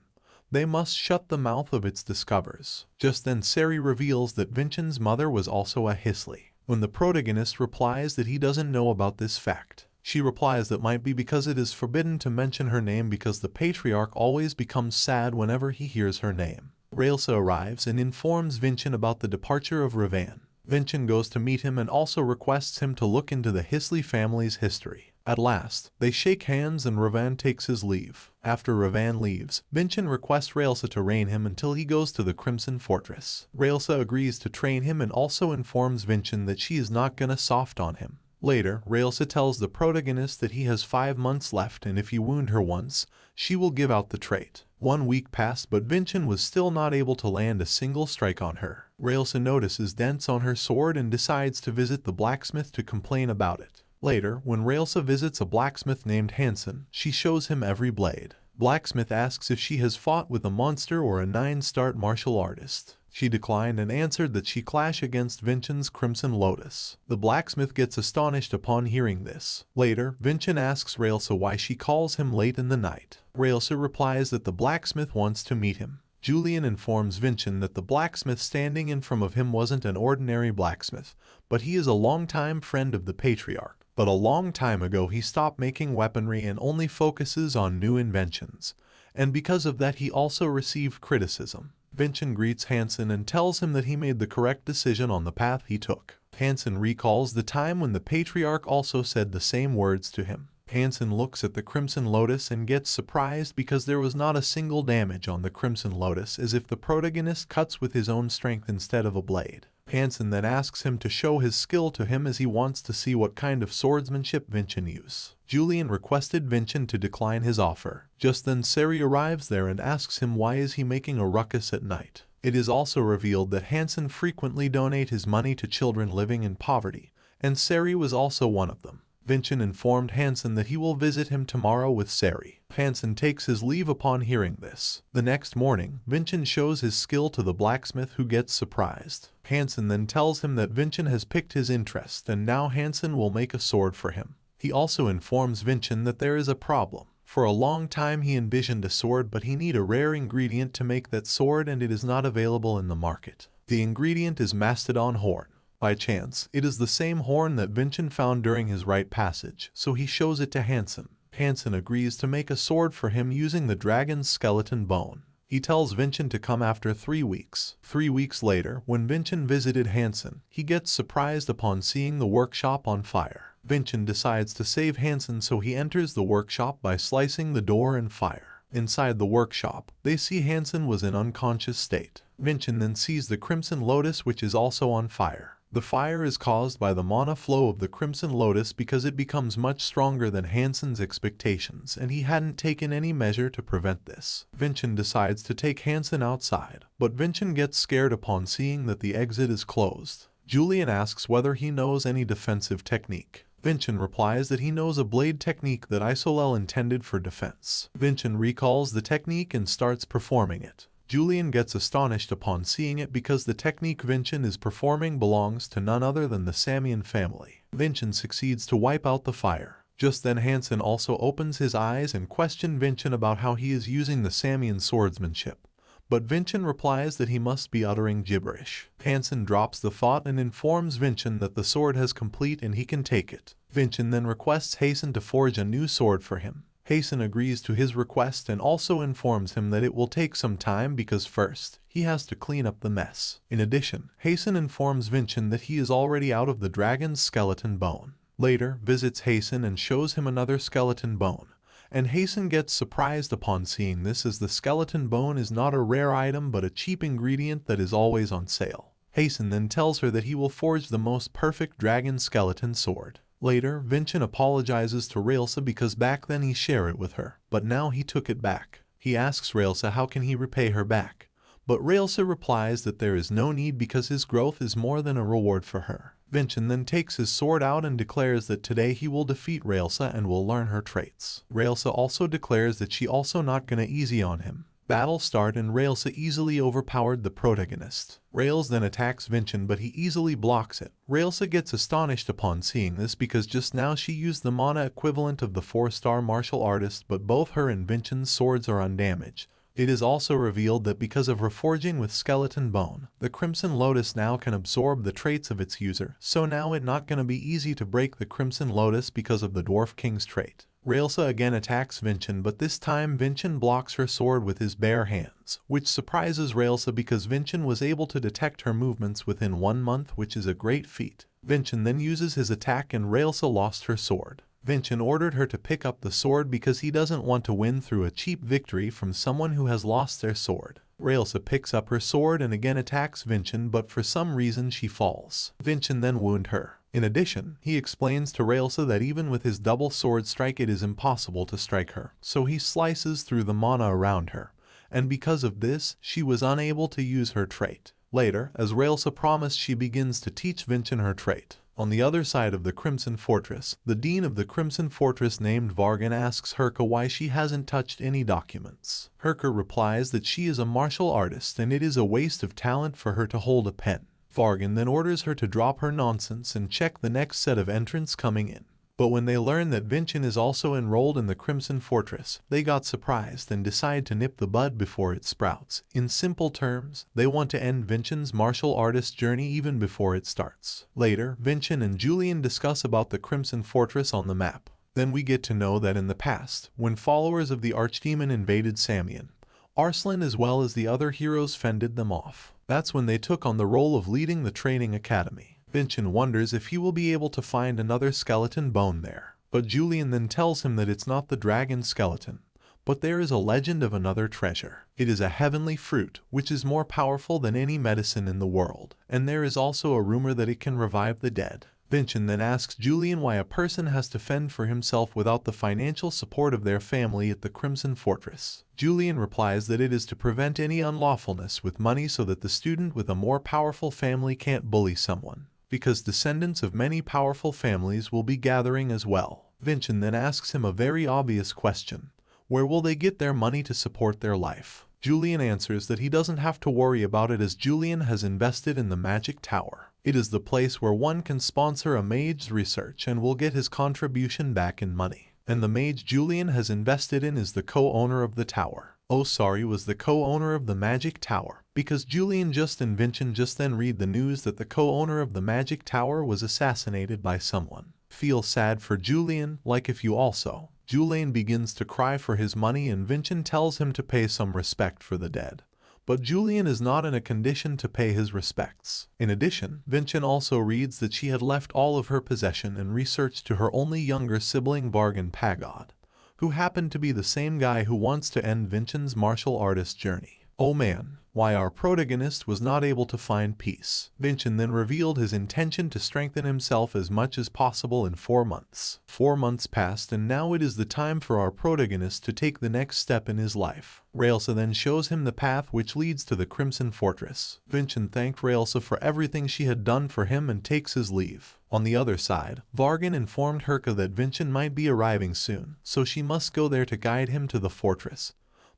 they must shut the mouth of its discoverers. Just then Sari reveals that Vinchin's mother was also a Hisley. When the protagonist replies that he doesn't know about this fact, she replies that might be because it is forbidden to mention her name because the Patriarch always becomes sad whenever he hears her name. Railsa arrives and informs Vinchin about the departure of Ravan. Vinchin goes to meet him and also requests him to look into the Hisley family's history. At last, they shake hands and Ravan takes his leave. After Ravan leaves, Vinchin requests Railsa to train him until he goes to the Crimson Fortress. Railsa agrees to train him and also informs Vinchin that she is not gonna soft on him. Later, Railsa tells the protagonist that he has 5 months left and if he wound her once, she will give out the trait. 1 week passed but Vinchin was still not able to land a single strike on her. Railsa notices dents on her sword and decides to visit the blacksmith to complain about it. Later, when Railsa visits a blacksmith named Hansen, she shows him every blade. Blacksmith asks if she has fought with a monster or a 9-star martial artist. She declined and answered that she clashed against Vinchin's Crimson Lotus. The blacksmith gets astonished upon hearing this. Later, Vinchin asks Railsa why she calls him late in the night. Railsa replies that the blacksmith wants to meet him. Julian informs Vinchin that the blacksmith standing in front of him wasn't an ordinary blacksmith, but he is a longtime friend of the Patriarch. But a long time ago he stopped making weaponry and only focuses on new inventions, and because of that he also received criticism. Vinchin greets Hansen and tells him that he made the correct decision on the path he took. Hansen recalls the time when the Patriarch also said the same words to him. Hansen looks at the Crimson Lotus and gets surprised because there was not a single damage on the Crimson Lotus, as if the protagonist cuts with his own strength instead of a blade. Hansen then asks him to show his skill to him as he wants to see what kind of swordsmanship Vinchin uses. Julian requested Vinchin to decline his offer. Just then Sari arrives there and asks him why is he making a ruckus at night. It is also revealed that Hansen frequently donates his money to children living in poverty, and Sari was also one of them. Vincent informed Hansen that he will visit him tomorrow with Sari. Hansen takes his leave upon hearing this. The next morning, Vincent shows his skill to the blacksmith, who gets surprised. Hansen then tells him that Vincent has picked his interest and now Hansen will make a sword for him. He also informs Vincent that there is a problem. For a long time he envisioned a sword, but he needs a rare ingredient to make that sword and it is not available in the market. The ingredient is mastodon horn. By chance, it is the same horn that Vincent found during his rite passage, so he shows it to Hansen. Hansen agrees to make a sword for him using the dragon's skeleton bone. He tells Vincent to come after 3 weeks. 3 weeks later, when Vincent visited Hansen, he gets surprised upon seeing the workshop on fire. Vincent decides to save Hansen, so he enters the workshop by slicing the door and fire. Inside the workshop, they see Hansen was in unconscious state. Vincent then sees the Crimson Lotus, which is also on fire. The fire is caused by the mana flow of the Crimson Lotus because it becomes much stronger than Hansen's expectations, and he hadn't taken any measure to prevent this. Vincent decides to take Hansen outside, but Vincent gets scared upon seeing that the exit is closed. Julian asks whether he knows any defensive technique. Vincent replies that he knows a blade technique that Isolel intended for defense. Vincent recalls the technique and starts performing it. Julian gets astonished upon seeing it because the technique Vincent is performing belongs to none other than the Samian family. Vincent succeeds to wipe out the fire. Just then Hansen also opens his eyes and questions Vincent about how he is using the Samian swordsmanship. But Vincent replies that he must be uttering gibberish. Hansen drops the thought and informs Vincent that the sword has complete and he can take it. Vincent then requests Hansen to forge a new sword for him. Hansen agrees to his request and also informs him that it will take some time because first, he has to clean up the mess. In addition, Hansen informs Vincent that he is already out of the dragon's skeleton bone. Later, visits Hansen and shows him another skeleton bone. And Hansen gets surprised upon seeing this, as the skeleton bone is not a rare item but a cheap ingredient that is always on sale. Hansen then tells her that he will forge the most perfect dragon skeleton sword. Later, Vincent apologizes to Raelsa because back then he shared it with her, but now he took it back. He asks Raelsa how can he repay her back, but Raelsa replies that there is no need because his growth is more than a reward for her. Vincent then takes his sword out and declares that today he will defeat Raelsa and will learn her traits. Raelsa also declares that she also not gonna easy on him. Battle start and Raelsa easily overpowered the protagonist. Raels then attacks Vincent but he easily blocks it. Raelsa gets astonished upon seeing this because just now she used the mana equivalent of the 4-star martial artist, but both her and Vincent's swords are undamaged. It is also revealed that because of reforging with skeleton bone, the Crimson Lotus now can absorb the traits of its user, so now it not gonna be easy to break the Crimson Lotus because of the Dwarf King's trait. Raelsa again attacks Vincent, but this time Vincent blocks her sword with his bare hands, which surprises Raelsa because Vincent was able to detect her movements within 1 month, which is a great feat. Vincent then uses his attack and Raelsa lost her sword. Vincent ordered her to pick up the sword because he doesn't want to win through a cheap victory from someone who has lost their sword. Raelsa picks up her sword and again attacks Vincent, but for some reason she falls. Vincent then wounds her. In addition, he explains to Raelsa that even with his double sword strike it is impossible to strike her, so he slices through the mana around her, and because of this, she was unable to use her trait. Later, as Raelsa promised, she begins to teach Vincent her trait. On the other side of the Crimson Fortress, the Dean of the Crimson Fortress named Vargan asks Herka why she hasn't touched any documents. Herka replies that she is a martial artist and it is a waste of talent for her to hold a pen. Vargan then orders her to drop her nonsense and check the next set of entrants coming in. But when they learn that Vincent is also enrolled in the Crimson Fortress, they got surprised and decide to nip the bud before it sprouts. In simple terms, they want to end Vincent's martial artist journey even before it starts. Later, Vincent and Julian discuss about the Crimson Fortress on the map. Then we get to know that in the past, when followers of the Archdemon invaded Samian, Arslan as well as the other heroes fended them off. That's when they took on the role of leading the training academy. Vincent wonders if he will be able to find another skeleton bone there. But Julian then tells him that it's not the dragon skeleton, but there is a legend of another treasure. It is a heavenly fruit, which is more powerful than any medicine in the world, and there is also a rumor that it can revive the dead. Vincent then asks Julian why a person has to fend for himself without the financial support of their family at the Crimson Fortress. Julian replies that it is to prevent any unlawfulness with money so that the student with a more powerful family can't bully someone, because descendants of many powerful families will be gathering as well. Vincent then asks him a very obvious question: where will they get their money to support their life? Julian answers that he doesn't have to worry about it as Julian has invested in the Magic Tower. It is the place where one can sponsor a mage's research and will get his contribution back in money. And the mage Julian has invested in is the co-owner of the tower. Was the co-owner of the Magic Tower, because Julian and Vincent just then read the news that the co-owner of the Magic Tower was assassinated by someone. Feel sad for Julian, like if you also. Julian begins to cry for his money and Vincent tells him to pay some respect for the dead. But Julian is not in a condition to pay his respects. In addition, Vincent also reads that she had left all of her possession and research to her only younger sibling Vargan Pagod, who happened to be the same guy who wants to end Vincent's martial artist journey. Oh man, why our protagonist was not able to find peace. Vincent then revealed his intention to strengthen himself as much as possible in 4 months. 4 months passed and now it is the time for our protagonist to take the next step in his life. Raelsa then shows him the path which leads to the Crimson Fortress. Vincent thanked Raelsa for everything she had done for him and takes his leave. On the other side, Vargan informed Herka that Vincent might be arriving soon, so she must go there to guide him to the fortress.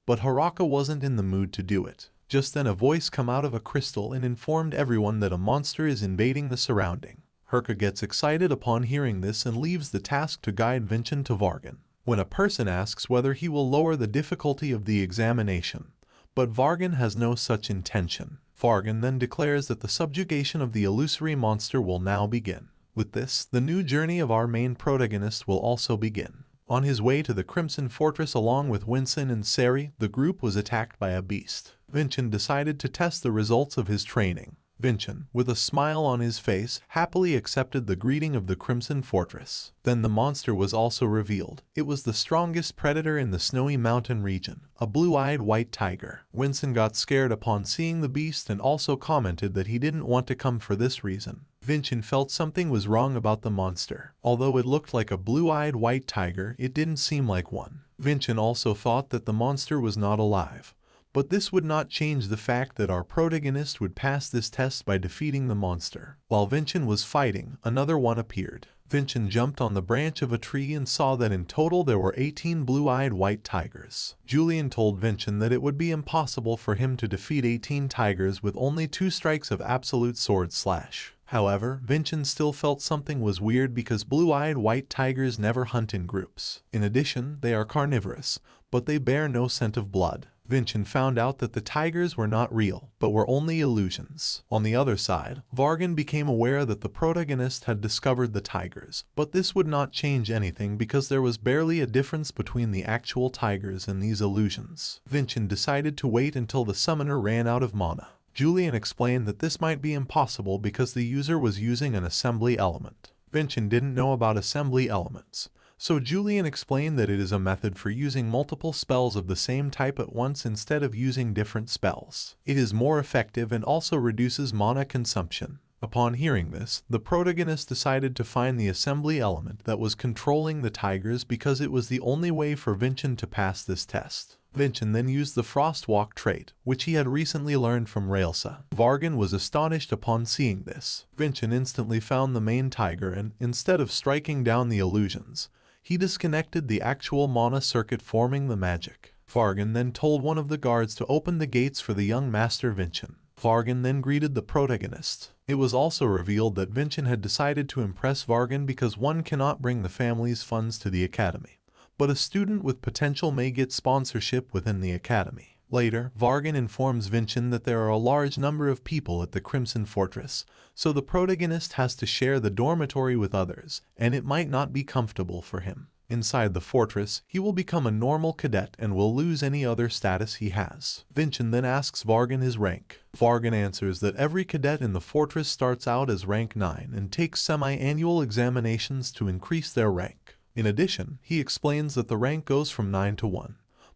But Haraka wasn't in the mood to do it. Just then a voice came out of a crystal and informed everyone that a monster is invading the surrounding. Herka gets excited upon hearing this and leaves the task to guide Vincent to Vargan. When a person asks whether he will lower the difficulty of the examination, but Vargan has no such intention. Vargan then declares that the subjugation of the illusory monster will now begin. With this, the new journey of our main protagonist will also begin. On his way to the Crimson Fortress along with Winston and Sari, the group was attacked by a beast. Vincent decided to test the results of his training. Vincent, with a smile on his face, happily accepted the greeting of the Crimson Fortress. Then the monster was also revealed. It was the strongest predator in the Snowy Mountain region, a blue-eyed white tiger. Winston got scared upon seeing the beast and also commented that he didn't want to come for this reason. Vincent felt something was wrong about the monster. Although it looked like a blue-eyed white tiger, it didn't seem like one. Vincent also thought that the monster was not alive. But this would not change the fact that our protagonist would pass this test by defeating the monster. While Vincent was fighting, another one appeared. Vincent jumped on the branch of a tree and saw that in total there were 18 blue-eyed white tigers. Julian told Vincent that it would be impossible for him to defeat 18 tigers with only 2 strikes of absolute sword slash. However, Vincent still felt something was weird because blue-eyed white tigers never hunt in groups. In addition, they are carnivorous, but they bear no scent of blood. Vincent found out that the tigers were not real, but were only illusions. On the other side, Vargan became aware that the protagonist had discovered the tigers, but this would not change anything because there was barely a difference between the actual tigers and these illusions. Vincent decided to wait until the summoner ran out of mana. Julian explained that this might be impossible because the user was using an assembly element. Vincent didn't know about assembly elements, so Julian explained that it is a method for using multiple spells of the same type at once instead of using different spells. It is more effective and also reduces mana consumption. Upon hearing this, the protagonist decided to find the assembly element that was controlling the tigers because it was the only way for Vincent to pass this test. Vincent then used the Frostwalk trait, which he had recently learned from Raelsa. Vargan was astonished upon seeing this. Vincent instantly found the main tiger and, instead of striking down the illusions, he disconnected the actual mana circuit forming the magic. Vargan then told one of the guards to open the gates for the young master Vincent. Vargan then greeted the protagonist. It was also revealed that Vincent had decided to impress Vargan because one cannot bring the family's funds to the academy, but a student with potential may get sponsorship within the academy. Later, Vargan informs Vincent that there are a large number of people at the Crimson Fortress, so the protagonist has to share the dormitory with others, and it might not be comfortable for him. Inside the fortress, he will become a normal cadet and will lose any other status he has. Vincent then asks Vargan his rank. Vargan answers that every cadet in the fortress starts out as rank 9 and takes semi-annual examinations to increase their rank. In addition, he explains that the rank goes from 9 to 1,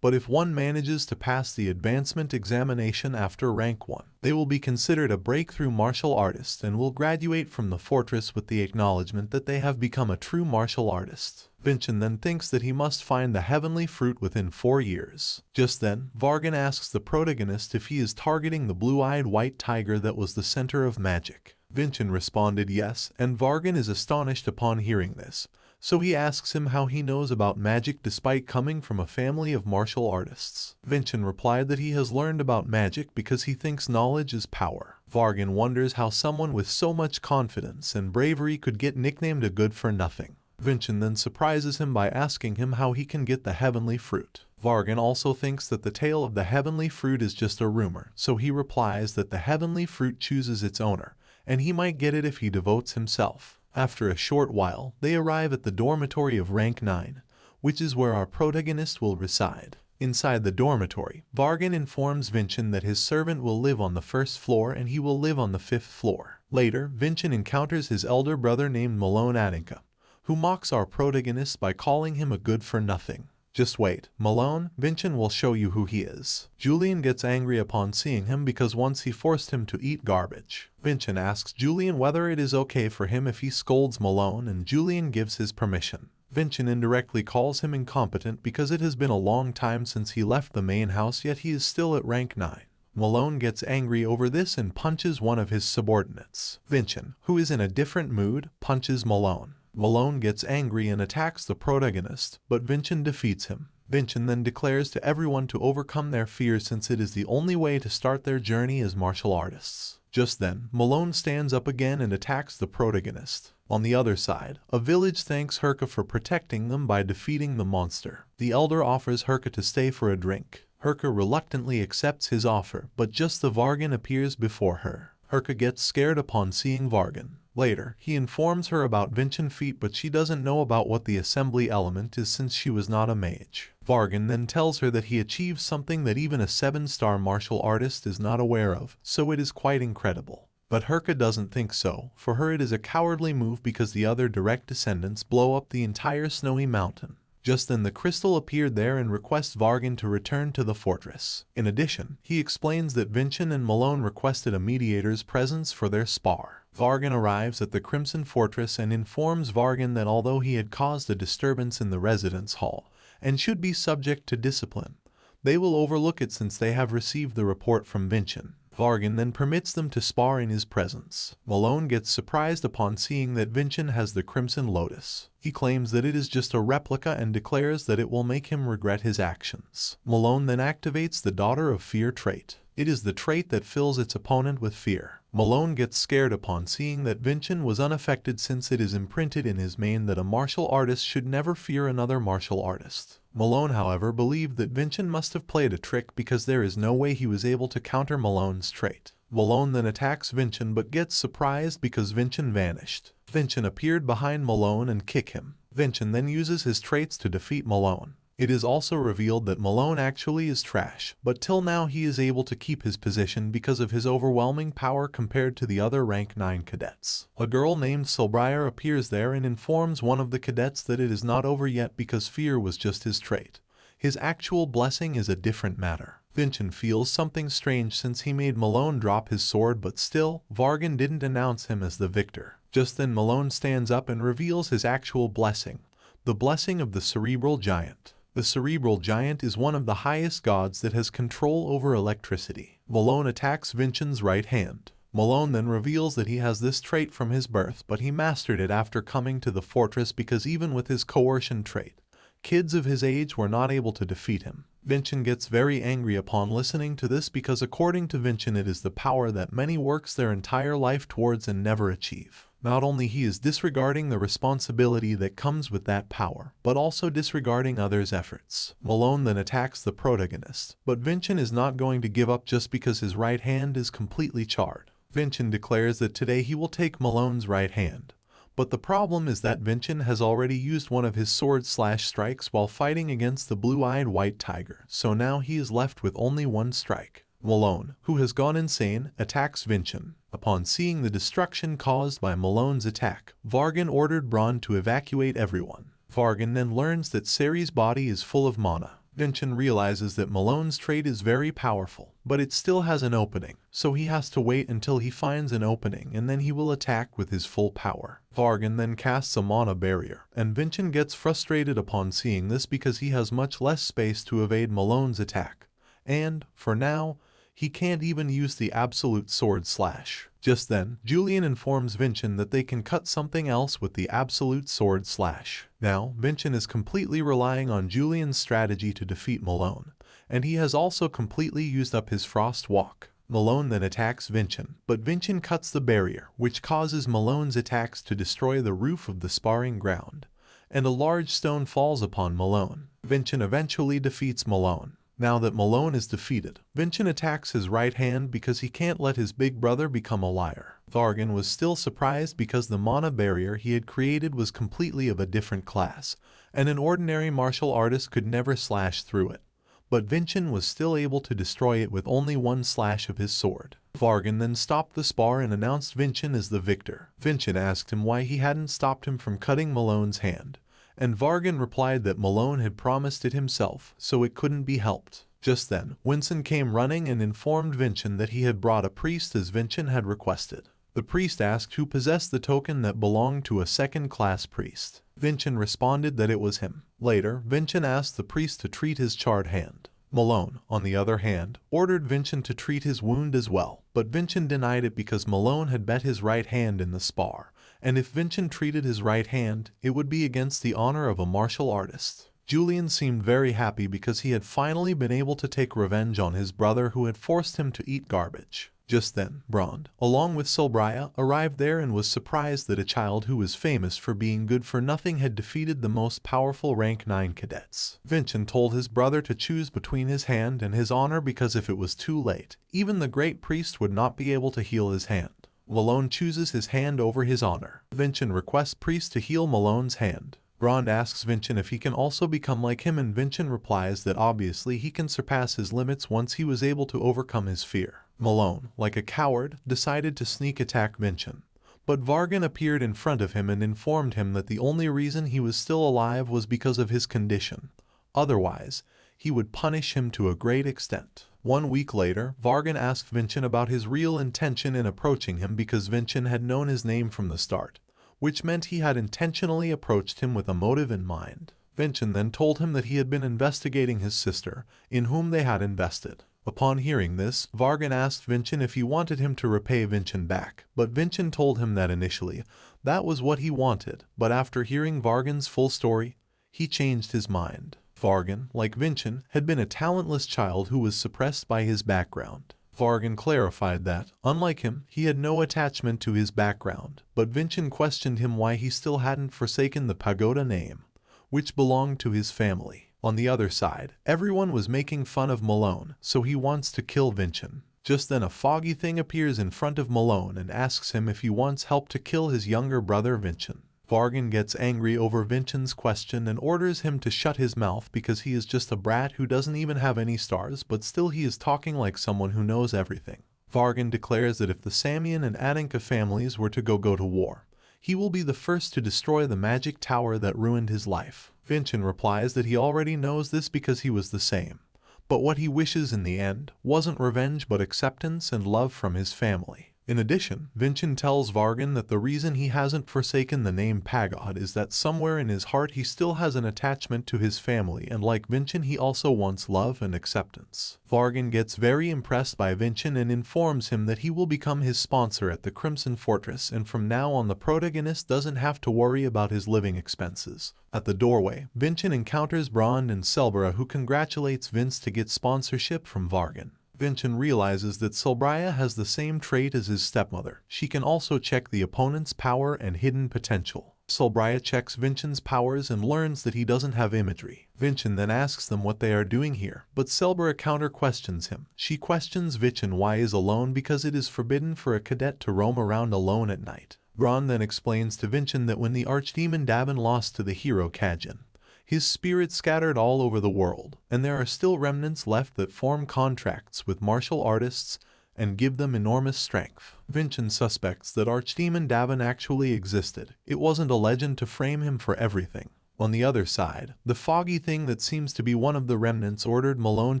but if one manages to pass the advancement examination after rank 1, they will be considered a breakthrough martial artist and will graduate from the fortress with the acknowledgement that they have become a true martial artist. Vincent then thinks that he must find the heavenly fruit within 4 years. Just then, Vargan asks the protagonist if he is targeting the blue-eyed white tiger that was the center of magic. Vincent responded yes, and Vargan is astonished upon hearing this, so he asks him how he knows about magic despite coming from a family of martial artists. Vincent replied that he has learned about magic because he thinks knowledge is power. Vargan wonders how someone with so much confidence and bravery could get nicknamed a good-for-nothing. Vincent then surprises him by asking him how he can get the heavenly fruit. Vargan also thinks that the tale of the heavenly fruit is just a rumor, so he replies that the heavenly fruit chooses its owner, and he might get it if he devotes himself. After a short while, they arrive at the dormitory of rank 9, which is where our protagonist will reside. Inside the dormitory, Vargan informs Vincent that his servant will live on the 1st floor and he will live on the 5th floor. Later, Vincent encounters his elder brother named Malone Aninka, who mocks our protagonist by calling him a good-for-nothing. Just wait, Malone, Vincent will show you who he is. Julian gets angry upon seeing him because once he forced him to eat garbage. Vincent asks Julian whether it is okay for him if he scolds Malone, and Julian gives his permission. Vincent indirectly calls him incompetent because it has been a long time since he left the main house, yet he is still at rank 9. Malone gets angry over this and punches one of his subordinates. Vincent, who is in a different mood, punches Malone. Malone gets angry and attacks the protagonist, but Vincent defeats him. Vincent then declares to everyone to overcome their fears since it is the only way to start their journey as martial artists. Just then, Malone stands up again and attacks the protagonist. On the other side, a village thanks Herka for protecting them by defeating the monster. The elder offers Herka to stay for a drink. Herka reluctantly accepts his offer, but just as Vargan appears before her. Herka gets scared upon seeing Vargan. Later, he informs her about Vincent's feat, but she doesn't know about what the assembly element is since she was not a mage. Vargan then tells her that he achieved something that even a 7-star martial artist is not aware of, so it is quite incredible. But Herka doesn't think so. For her it is a cowardly move because the other direct descendants blow up the entire snowy mountain. Just then the crystal appeared there and requests Vargan to return to the fortress. In addition, he explains that Vincent and Malone requested a mediator's presence for their spar. Vargan arrives at the Crimson Fortress and informs Vargan that although he had caused a disturbance in the residence hall and should be subject to discipline, they will overlook it since they have received the report from Vincent. Vargan then permits them to spar in his presence. Malone gets surprised upon seeing that Vincent has the Crimson Lotus. He claims that it is just a replica and declares that it will make him regret his actions. Malone then activates the Daughter of Fear trait. It is the trait that fills its opponent with fear. Malone gets scared upon seeing that Vincent was unaffected since it is imprinted in his mane that a martial artist should never fear another martial artist. Malone, however, believed that Vincent must have played a trick because there is no way he was able to counter Malone's trait. Malone then attacks Vincent but gets surprised because Vincent vanished. Vincent appeared behind Malone and kicked him. Vincent then uses his traits to defeat Malone. It is also revealed that Malone actually is trash, but till now he is able to keep his position because of his overwhelming power compared to the other rank 9 cadets. A girl named Silbriar appears there and informs one of the cadets that it is not over yet because fear was just his trait. His actual blessing is a different matter. Vincent feels something strange since he made Malone drop his sword, but still, Vargan didn't announce him as the victor. Just then Malone stands up and reveals his actual blessing, the blessing of the Cerebral Giant. The Cerebral Giant is one of the highest gods that has control over electricity. Malone attacks Vincent's right hand. Malone then reveals that he has this trait from his birth, but he mastered it after coming to the fortress because even with his coercion trait, kids of his age were not able to defeat him. Vincent gets very angry upon listening to this because according to Vincent it is the power that many works their entire life towards and never achieve. Not only he is disregarding the responsibility that comes with that power, but also disregarding others' efforts. Malone then attacks the protagonist, but Vincent is not going to give up just because his right hand is completely charred. Vincent declares that today he will take Malone's right hand. But the problem is that Vincent has already used one of his sword/strikes while fighting against the blue-eyed white tiger, so now he is left with only one strike. Malone, who has gone insane, attacks Vincent. Upon seeing the destruction caused by Malone's attack, Vargan ordered Braun to evacuate everyone. Vargan then learns that Ceri's body is full of mana. Vincent realizes that Malone's trait is very powerful, but it still has an opening, so he has to wait until he finds an opening and then he will attack with his full power. Vargan then casts a mana barrier, and Vincent gets frustrated upon seeing this because he has much less space to evade Malone's attack, and, for now, he can't even use the absolute sword slash. Just then, Julian informs Vincent that they can cut something else with the absolute sword slash. Now, Vincent is completely relying on Julian's strategy to defeat Malone, and he has also completely used up his frost walk. Malone then attacks Vincent, but Vincent cuts the barrier, which causes Malone's attacks to destroy the roof of the sparring ground, and a large stone falls upon Malone. Vincent eventually defeats Malone. Now that Malone is defeated, Vincent attacks his right hand because he can't let his big brother become a liar. Vargan was still surprised because the mana barrier he had created was completely of a different class, and an ordinary martial artist could never slash through it. But Vincent was still able to destroy it with only one slash of his sword. Vargan then stopped the spar and announced Vincent as the victor. Vincent asked him why he hadn't stopped him from cutting Malone's hand, and Vargan replied that Malone had promised it himself, so it couldn't be helped. Just then, Vincent came running and informed Vincent that he had brought a priest as Vincent had requested. The priest asked who possessed the token that belonged to a second-class priest. Vincent responded that it was him. Later, Vincent asked the priest to treat his charred hand. Malone, on the other hand, ordered Vincent to treat his wound as well, but Vincent denied it because Malone had bet his right hand in the spar, and if Vincent treated his right hand, it would be against the honor of a martial artist. Julian seemed very happy because he had finally been able to take revenge on his brother who had forced him to eat garbage. Just then, Brond, along with Solbria, arrived there and was surprised that a child who was famous for being good for nothing had defeated the most powerful rank 9 cadets. Vincent told his brother to choose between his hand and his honor because if it was too late, even the great priest would not be able to heal his hand. Malone chooses his hand over his honor. Vincent requests priest to heal Malone's hand. Brond asks Vincent if he can also become like him, and Vincent replies that obviously he can surpass his limits once he was able to overcome his fear. Malone, like a coward, decided to sneak attack Vincent, but Vargan appeared in front of him and informed him that the only reason he was still alive was because of his condition. Otherwise, he would punish him to a great extent. 1 week later, Vargan asked Vincent about his real intention in approaching him because Vincent had known his name from the start, which meant he had intentionally approached him with a motive in mind. Vincent then told him that he had been investigating his sister, in whom they had invested. Upon hearing this, Vargan asked Vincent if he wanted him to repay Vincent back, but Vincent told him that initially, that was what he wanted, but after hearing Vargan's full story, he changed his mind. Vargan, like Vincent, had been a talentless child who was suppressed by his background. Vargan clarified that, unlike him, he had no attachment to his background, but Vincent questioned him why he still hadn't forsaken the pagoda name, which belonged to his family. On the other side, everyone was making fun of Malone, so he wants to kill Vincent. Just then a foggy thing appears in front of Malone and asks him if he wants help to kill his younger brother Vincent. Vargan gets angry over Vincent's question and orders him to shut his mouth because he is just a brat who doesn't even have any stars, but still he is talking like someone who knows everything. Vargan declares that if the Samian and Adanka families were to go to war, he will be the first to destroy the magic tower that ruined his life. Vincent replies that he already knows this because he was the same, but what he wishes in the end wasn't revenge but acceptance and love from his family. In addition, Vincent tells Vargan that the reason he hasn't forsaken the name Pagod is that somewhere in his heart he still has an attachment to his family, and like Vincent he also wants love and acceptance. Vargan gets very impressed by Vincent and informs him that he will become his sponsor at the Crimson Fortress, and from now on the protagonist doesn't have to worry about his living expenses. At the doorway, Vincent encounters Brond and Selbera, who congratulates Vince to get sponsorship from Vargan. Vincent realizes that Solbria has the same trait as his stepmother. She can also check the opponent's power and hidden potential. Solbria checks Vincent's powers and learns that he doesn't have imagery. Vincent then asks them what they are doing here, but Selbera counter-questions him. She questions Vincent why he is alone because it is forbidden for a cadet to roam around alone at night. Brond then explains to Vincent that when the archdemon Davin lost to the hero Khajiit, his spirit scattered all over the world, and there are still remnants left that form contracts with martial artists and give them enormous strength. Vincent suspects that Archdemon Davin actually existed. It wasn't a legend to frame him for everything. On the other side, the foggy thing that seems to be one of the remnants ordered Malone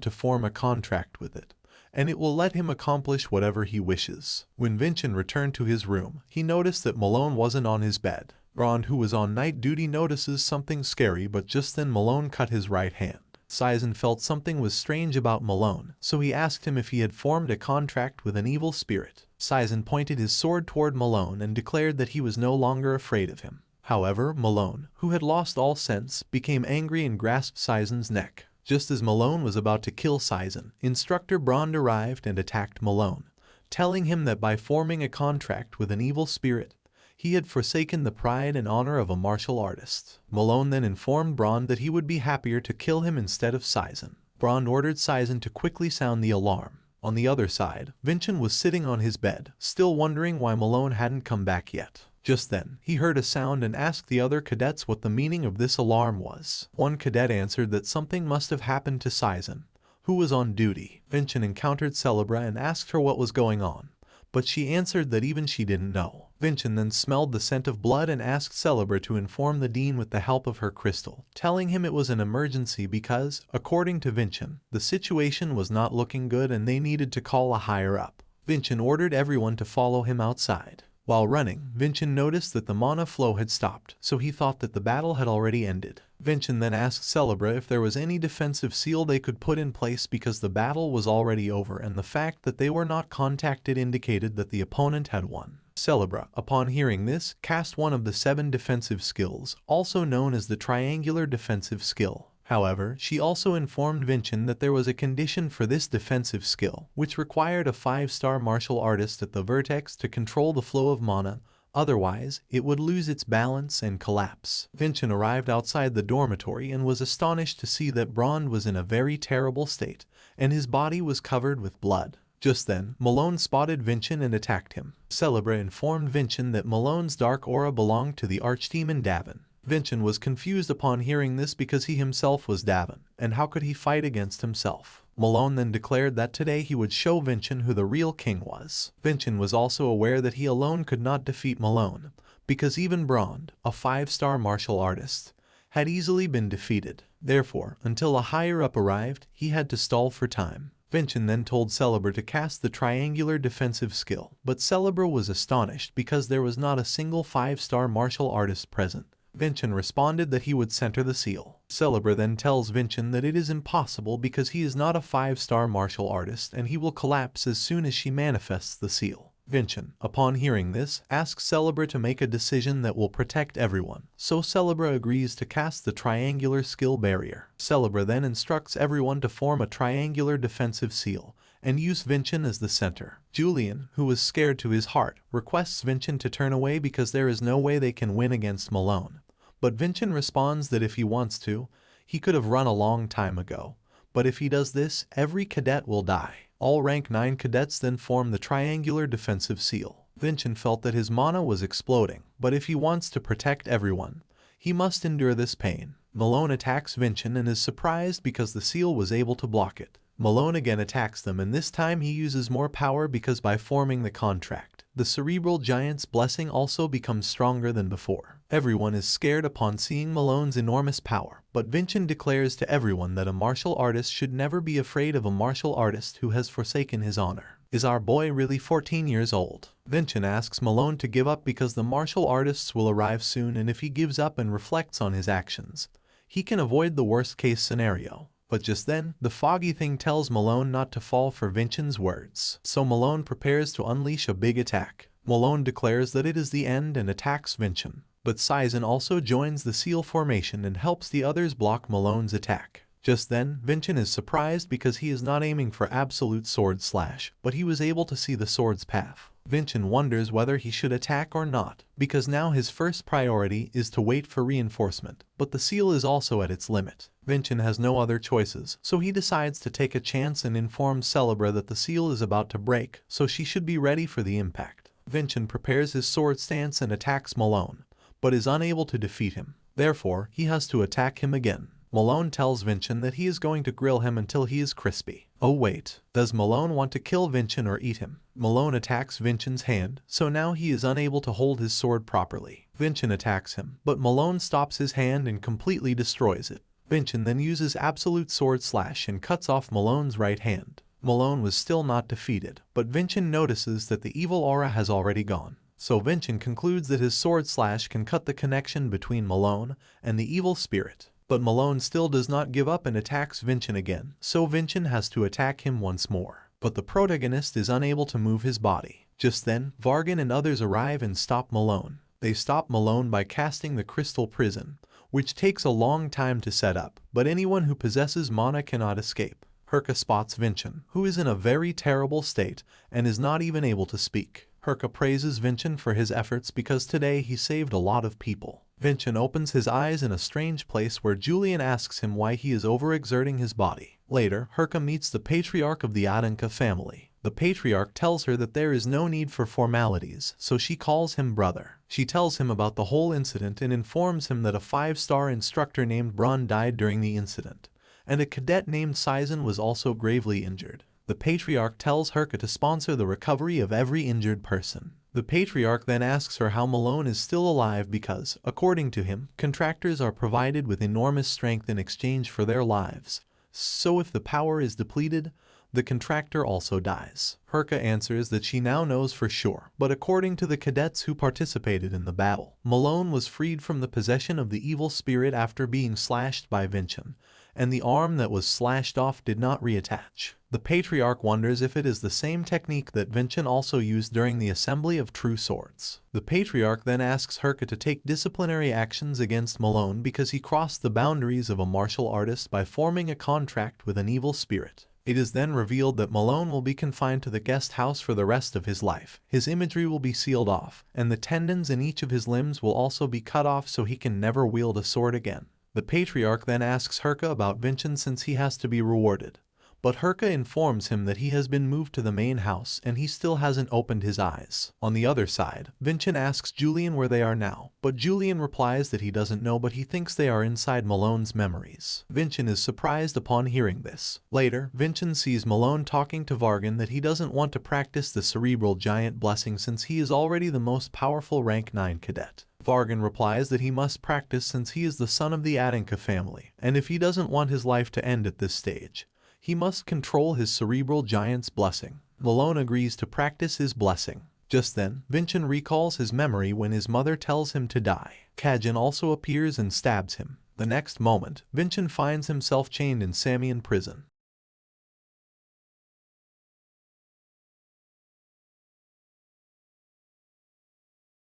to form a contract with it, and it will let him accomplish whatever he wishes. When Vincent returned to his room, he noticed that Malone wasn't on his bed. Brond, who was on night duty, notices something scary, but just then Malone cut his right hand. Saizen felt something was strange about Malone, so he asked him if he had formed a contract with an evil spirit. Saizen pointed his sword toward Malone and declared that he was no longer afraid of him. However, Malone, who had lost all sense, became angry and grasped Saizen's neck. Just as Malone was about to kill Saizen, Instructor Brond arrived and attacked Malone, telling him that by forming a contract with an evil spirit, he had forsaken the pride and honor of a martial artist. Malone then informed Brond that he would be happier to kill him instead of Saizen. Brond ordered Saizen to quickly sound the alarm. On the other side, Vincent was sitting on his bed, still wondering why Malone hadn't come back yet. Just then, he heard a sound and asked the other cadets what the meaning of this alarm was. One cadet answered that something must have happened to Saizen, who was on duty. Vincent encountered Celebra and asked her what was going on, but she answered that even she didn't know. Vincent then smelled the scent of blood and asked Celebra to inform the dean with the help of her crystal, telling him it was an emergency because, according to Vincent, the situation was not looking good and they needed to call a higher up. Vincent ordered everyone to follow him outside. While running, Vincent noticed that the mana flow had stopped, so he thought that the battle had already ended. Vincent then asked Celebra if there was any defensive seal they could put in place because the battle was already over and the fact that they were not contacted indicated that the opponent had won. Celebra, upon hearing this, cast one of the 7 defensive skills, also known as the triangular defensive skill. However, she also informed Vincent that there was a condition for this defensive skill, which required a 5-star martial artist at the vertex to control the flow of mana, otherwise, it would lose its balance and collapse. Vincent arrived outside the dormitory and was astonished to see that Brond was in a very terrible state, and his body was covered with blood. Just then, Malone spotted Vincent and attacked him. Celebra informed Vincent that Malone's dark aura belonged to the archdemon Davin. Vincent was confused upon hearing this because he himself was Davin, and how could he fight against himself? Malone then declared that today he would show Vincent who the real king was. Vincent was also aware that he alone could not defeat Malone, because even Brond, a 5-star martial artist, had easily been defeated. Therefore, until a higher-up arrived, he had to stall for time. Vincent then told Celebra to cast the triangular defensive skill, but Celebra was astonished because there was not a single 5-star martial artist present. Vincent responded that he would center the seal. Celebra then tells Vincent that it is impossible because he is not a 5-star martial artist and he will collapse as soon as she manifests the seal. Vincent, upon hearing this, asks Celebra to make a decision that will protect everyone, so Celebra agrees to cast the triangular skill barrier. Celebra then instructs everyone to form a triangular defensive seal and use Vincent as the center. Julian, who was scared to his heart, requests Vincent to turn away because there is no way they can win against Malone. But Vincent responds that if he wants to, he could have run a long time ago. But if he does this, every cadet will die. All rank 9 cadets then form the triangular defensive seal. Vincent felt that his mana was exploding, but if he wants to protect everyone, he must endure this pain. Malone attacks Vincent and is surprised because the seal was able to block it. Malone again attacks them and this time he uses more power because by forming the contract, the cerebral giant's blessing also becomes stronger than before. Everyone is scared upon seeing Malone's enormous power, but Vincent declares to everyone that a martial artist should never be afraid of a martial artist who has forsaken his honor. Is our boy really 14 years old? Vincent asks Malone to give up because the martial artists will arrive soon and if he gives up and reflects on his actions, he can avoid the worst case scenario. But just then, the foggy thing tells Malone not to fall for Vincent's words. So Malone prepares to unleash a big attack. Malone declares that it is the end and attacks Vincent. But Saizen also joins the seal formation and helps the others block Malone's attack. Just then, Vincent is surprised because he is not aiming for absolute sword slash, but he was able to see the sword's path. Vincent wonders whether he should attack or not, because now his first priority is to wait for reinforcement, but the seal is also at its limit. Vincent has no other choices, so he decides to take a chance and informs Celebra that the seal is about to break, so she should be ready for the impact. Vincent prepares his sword stance and attacks Malone, but is unable to defeat him. Therefore, he has to attack him again. Malone tells Vincent that he is going to grill him until he is crispy. Oh wait, does Malone want to kill Vincent or eat him? Malone attacks Vincent's hand, so now he is unable to hold his sword properly. Vincent attacks him, but Malone stops his hand and completely destroys it. Vincent then uses Absolute Sword Slash and cuts off Malone's right hand. Malone was still not defeated, but Vincent notices that the evil aura has already gone. So Vincent concludes that his sword slash can cut the connection between Malone and the evil spirit. But Malone still does not give up and attacks Vincent again, so Vincent has to attack him once more. But the protagonist is unable to move his body. Just then, Vargan and others arrive and stop Malone. They stop Malone by casting the crystal prison, which takes a long time to set up, but anyone who possesses mana cannot escape. Herka spots Vincent, who is in a very terrible state and is not even able to speak. Herka praises Vincent for his efforts because today he saved a lot of people. Vincent opens his eyes in a strange place where Julian asks him why he is overexerting his body. Later, Herka meets the patriarch of the Adanka family. The patriarch tells her that there is no need for formalities, so she calls him brother. She tells him about the whole incident and informs him that a 5-star instructor named Braun died during the incident, and a cadet named Sizen was also gravely injured. The patriarch tells Herka to sponsor the recovery of every injured person. The patriarch then asks her how Malone is still alive because, according to him, contractors are provided with enormous strength in exchange for their lives. So if the power is depleted, the contractor also dies. Herka answers that she now knows for sure, but according to the cadets who participated in the battle, Malone was freed from the possession of the evil spirit after being slashed by Vincent, and the arm that was slashed off did not reattach. The patriarch wonders if it is the same technique that Vincent also used during the assembly of true swords. The patriarch then asks Herka to take disciplinary actions against Malone because he crossed the boundaries of a martial artist by forming a contract with an evil spirit. It is then revealed that Malone will be confined to the guest house for the rest of his life. His imagery will be sealed off, and the tendons in each of his limbs will also be cut off so he can never wield a sword again. The patriarch then asks Herka about Vincent since he has to be rewarded. But Herka informs him that he has been moved to the main house and he still hasn't opened his eyes. On the other side, Vincent asks Julian where they are now, but Julian replies that he doesn't know but he thinks they are inside Malone's memories. Vincent is surprised upon hearing this. Later, Vincent sees Malone talking to Vargan that he doesn't want to practice the Cerebral Giant Blessing since he is already the most powerful rank 9 cadet. Vargan replies that he must practice since he is the son of the Adanka family, and if he doesn't want his life to end at this stage, he must control his Cerebral Giant's blessing. Malone agrees to practice his blessing. Just then, Vincent recalls his memory when his mother tells him to die. Kajin also appears and stabs him. The next moment, Vincent finds himself chained in Samian prison.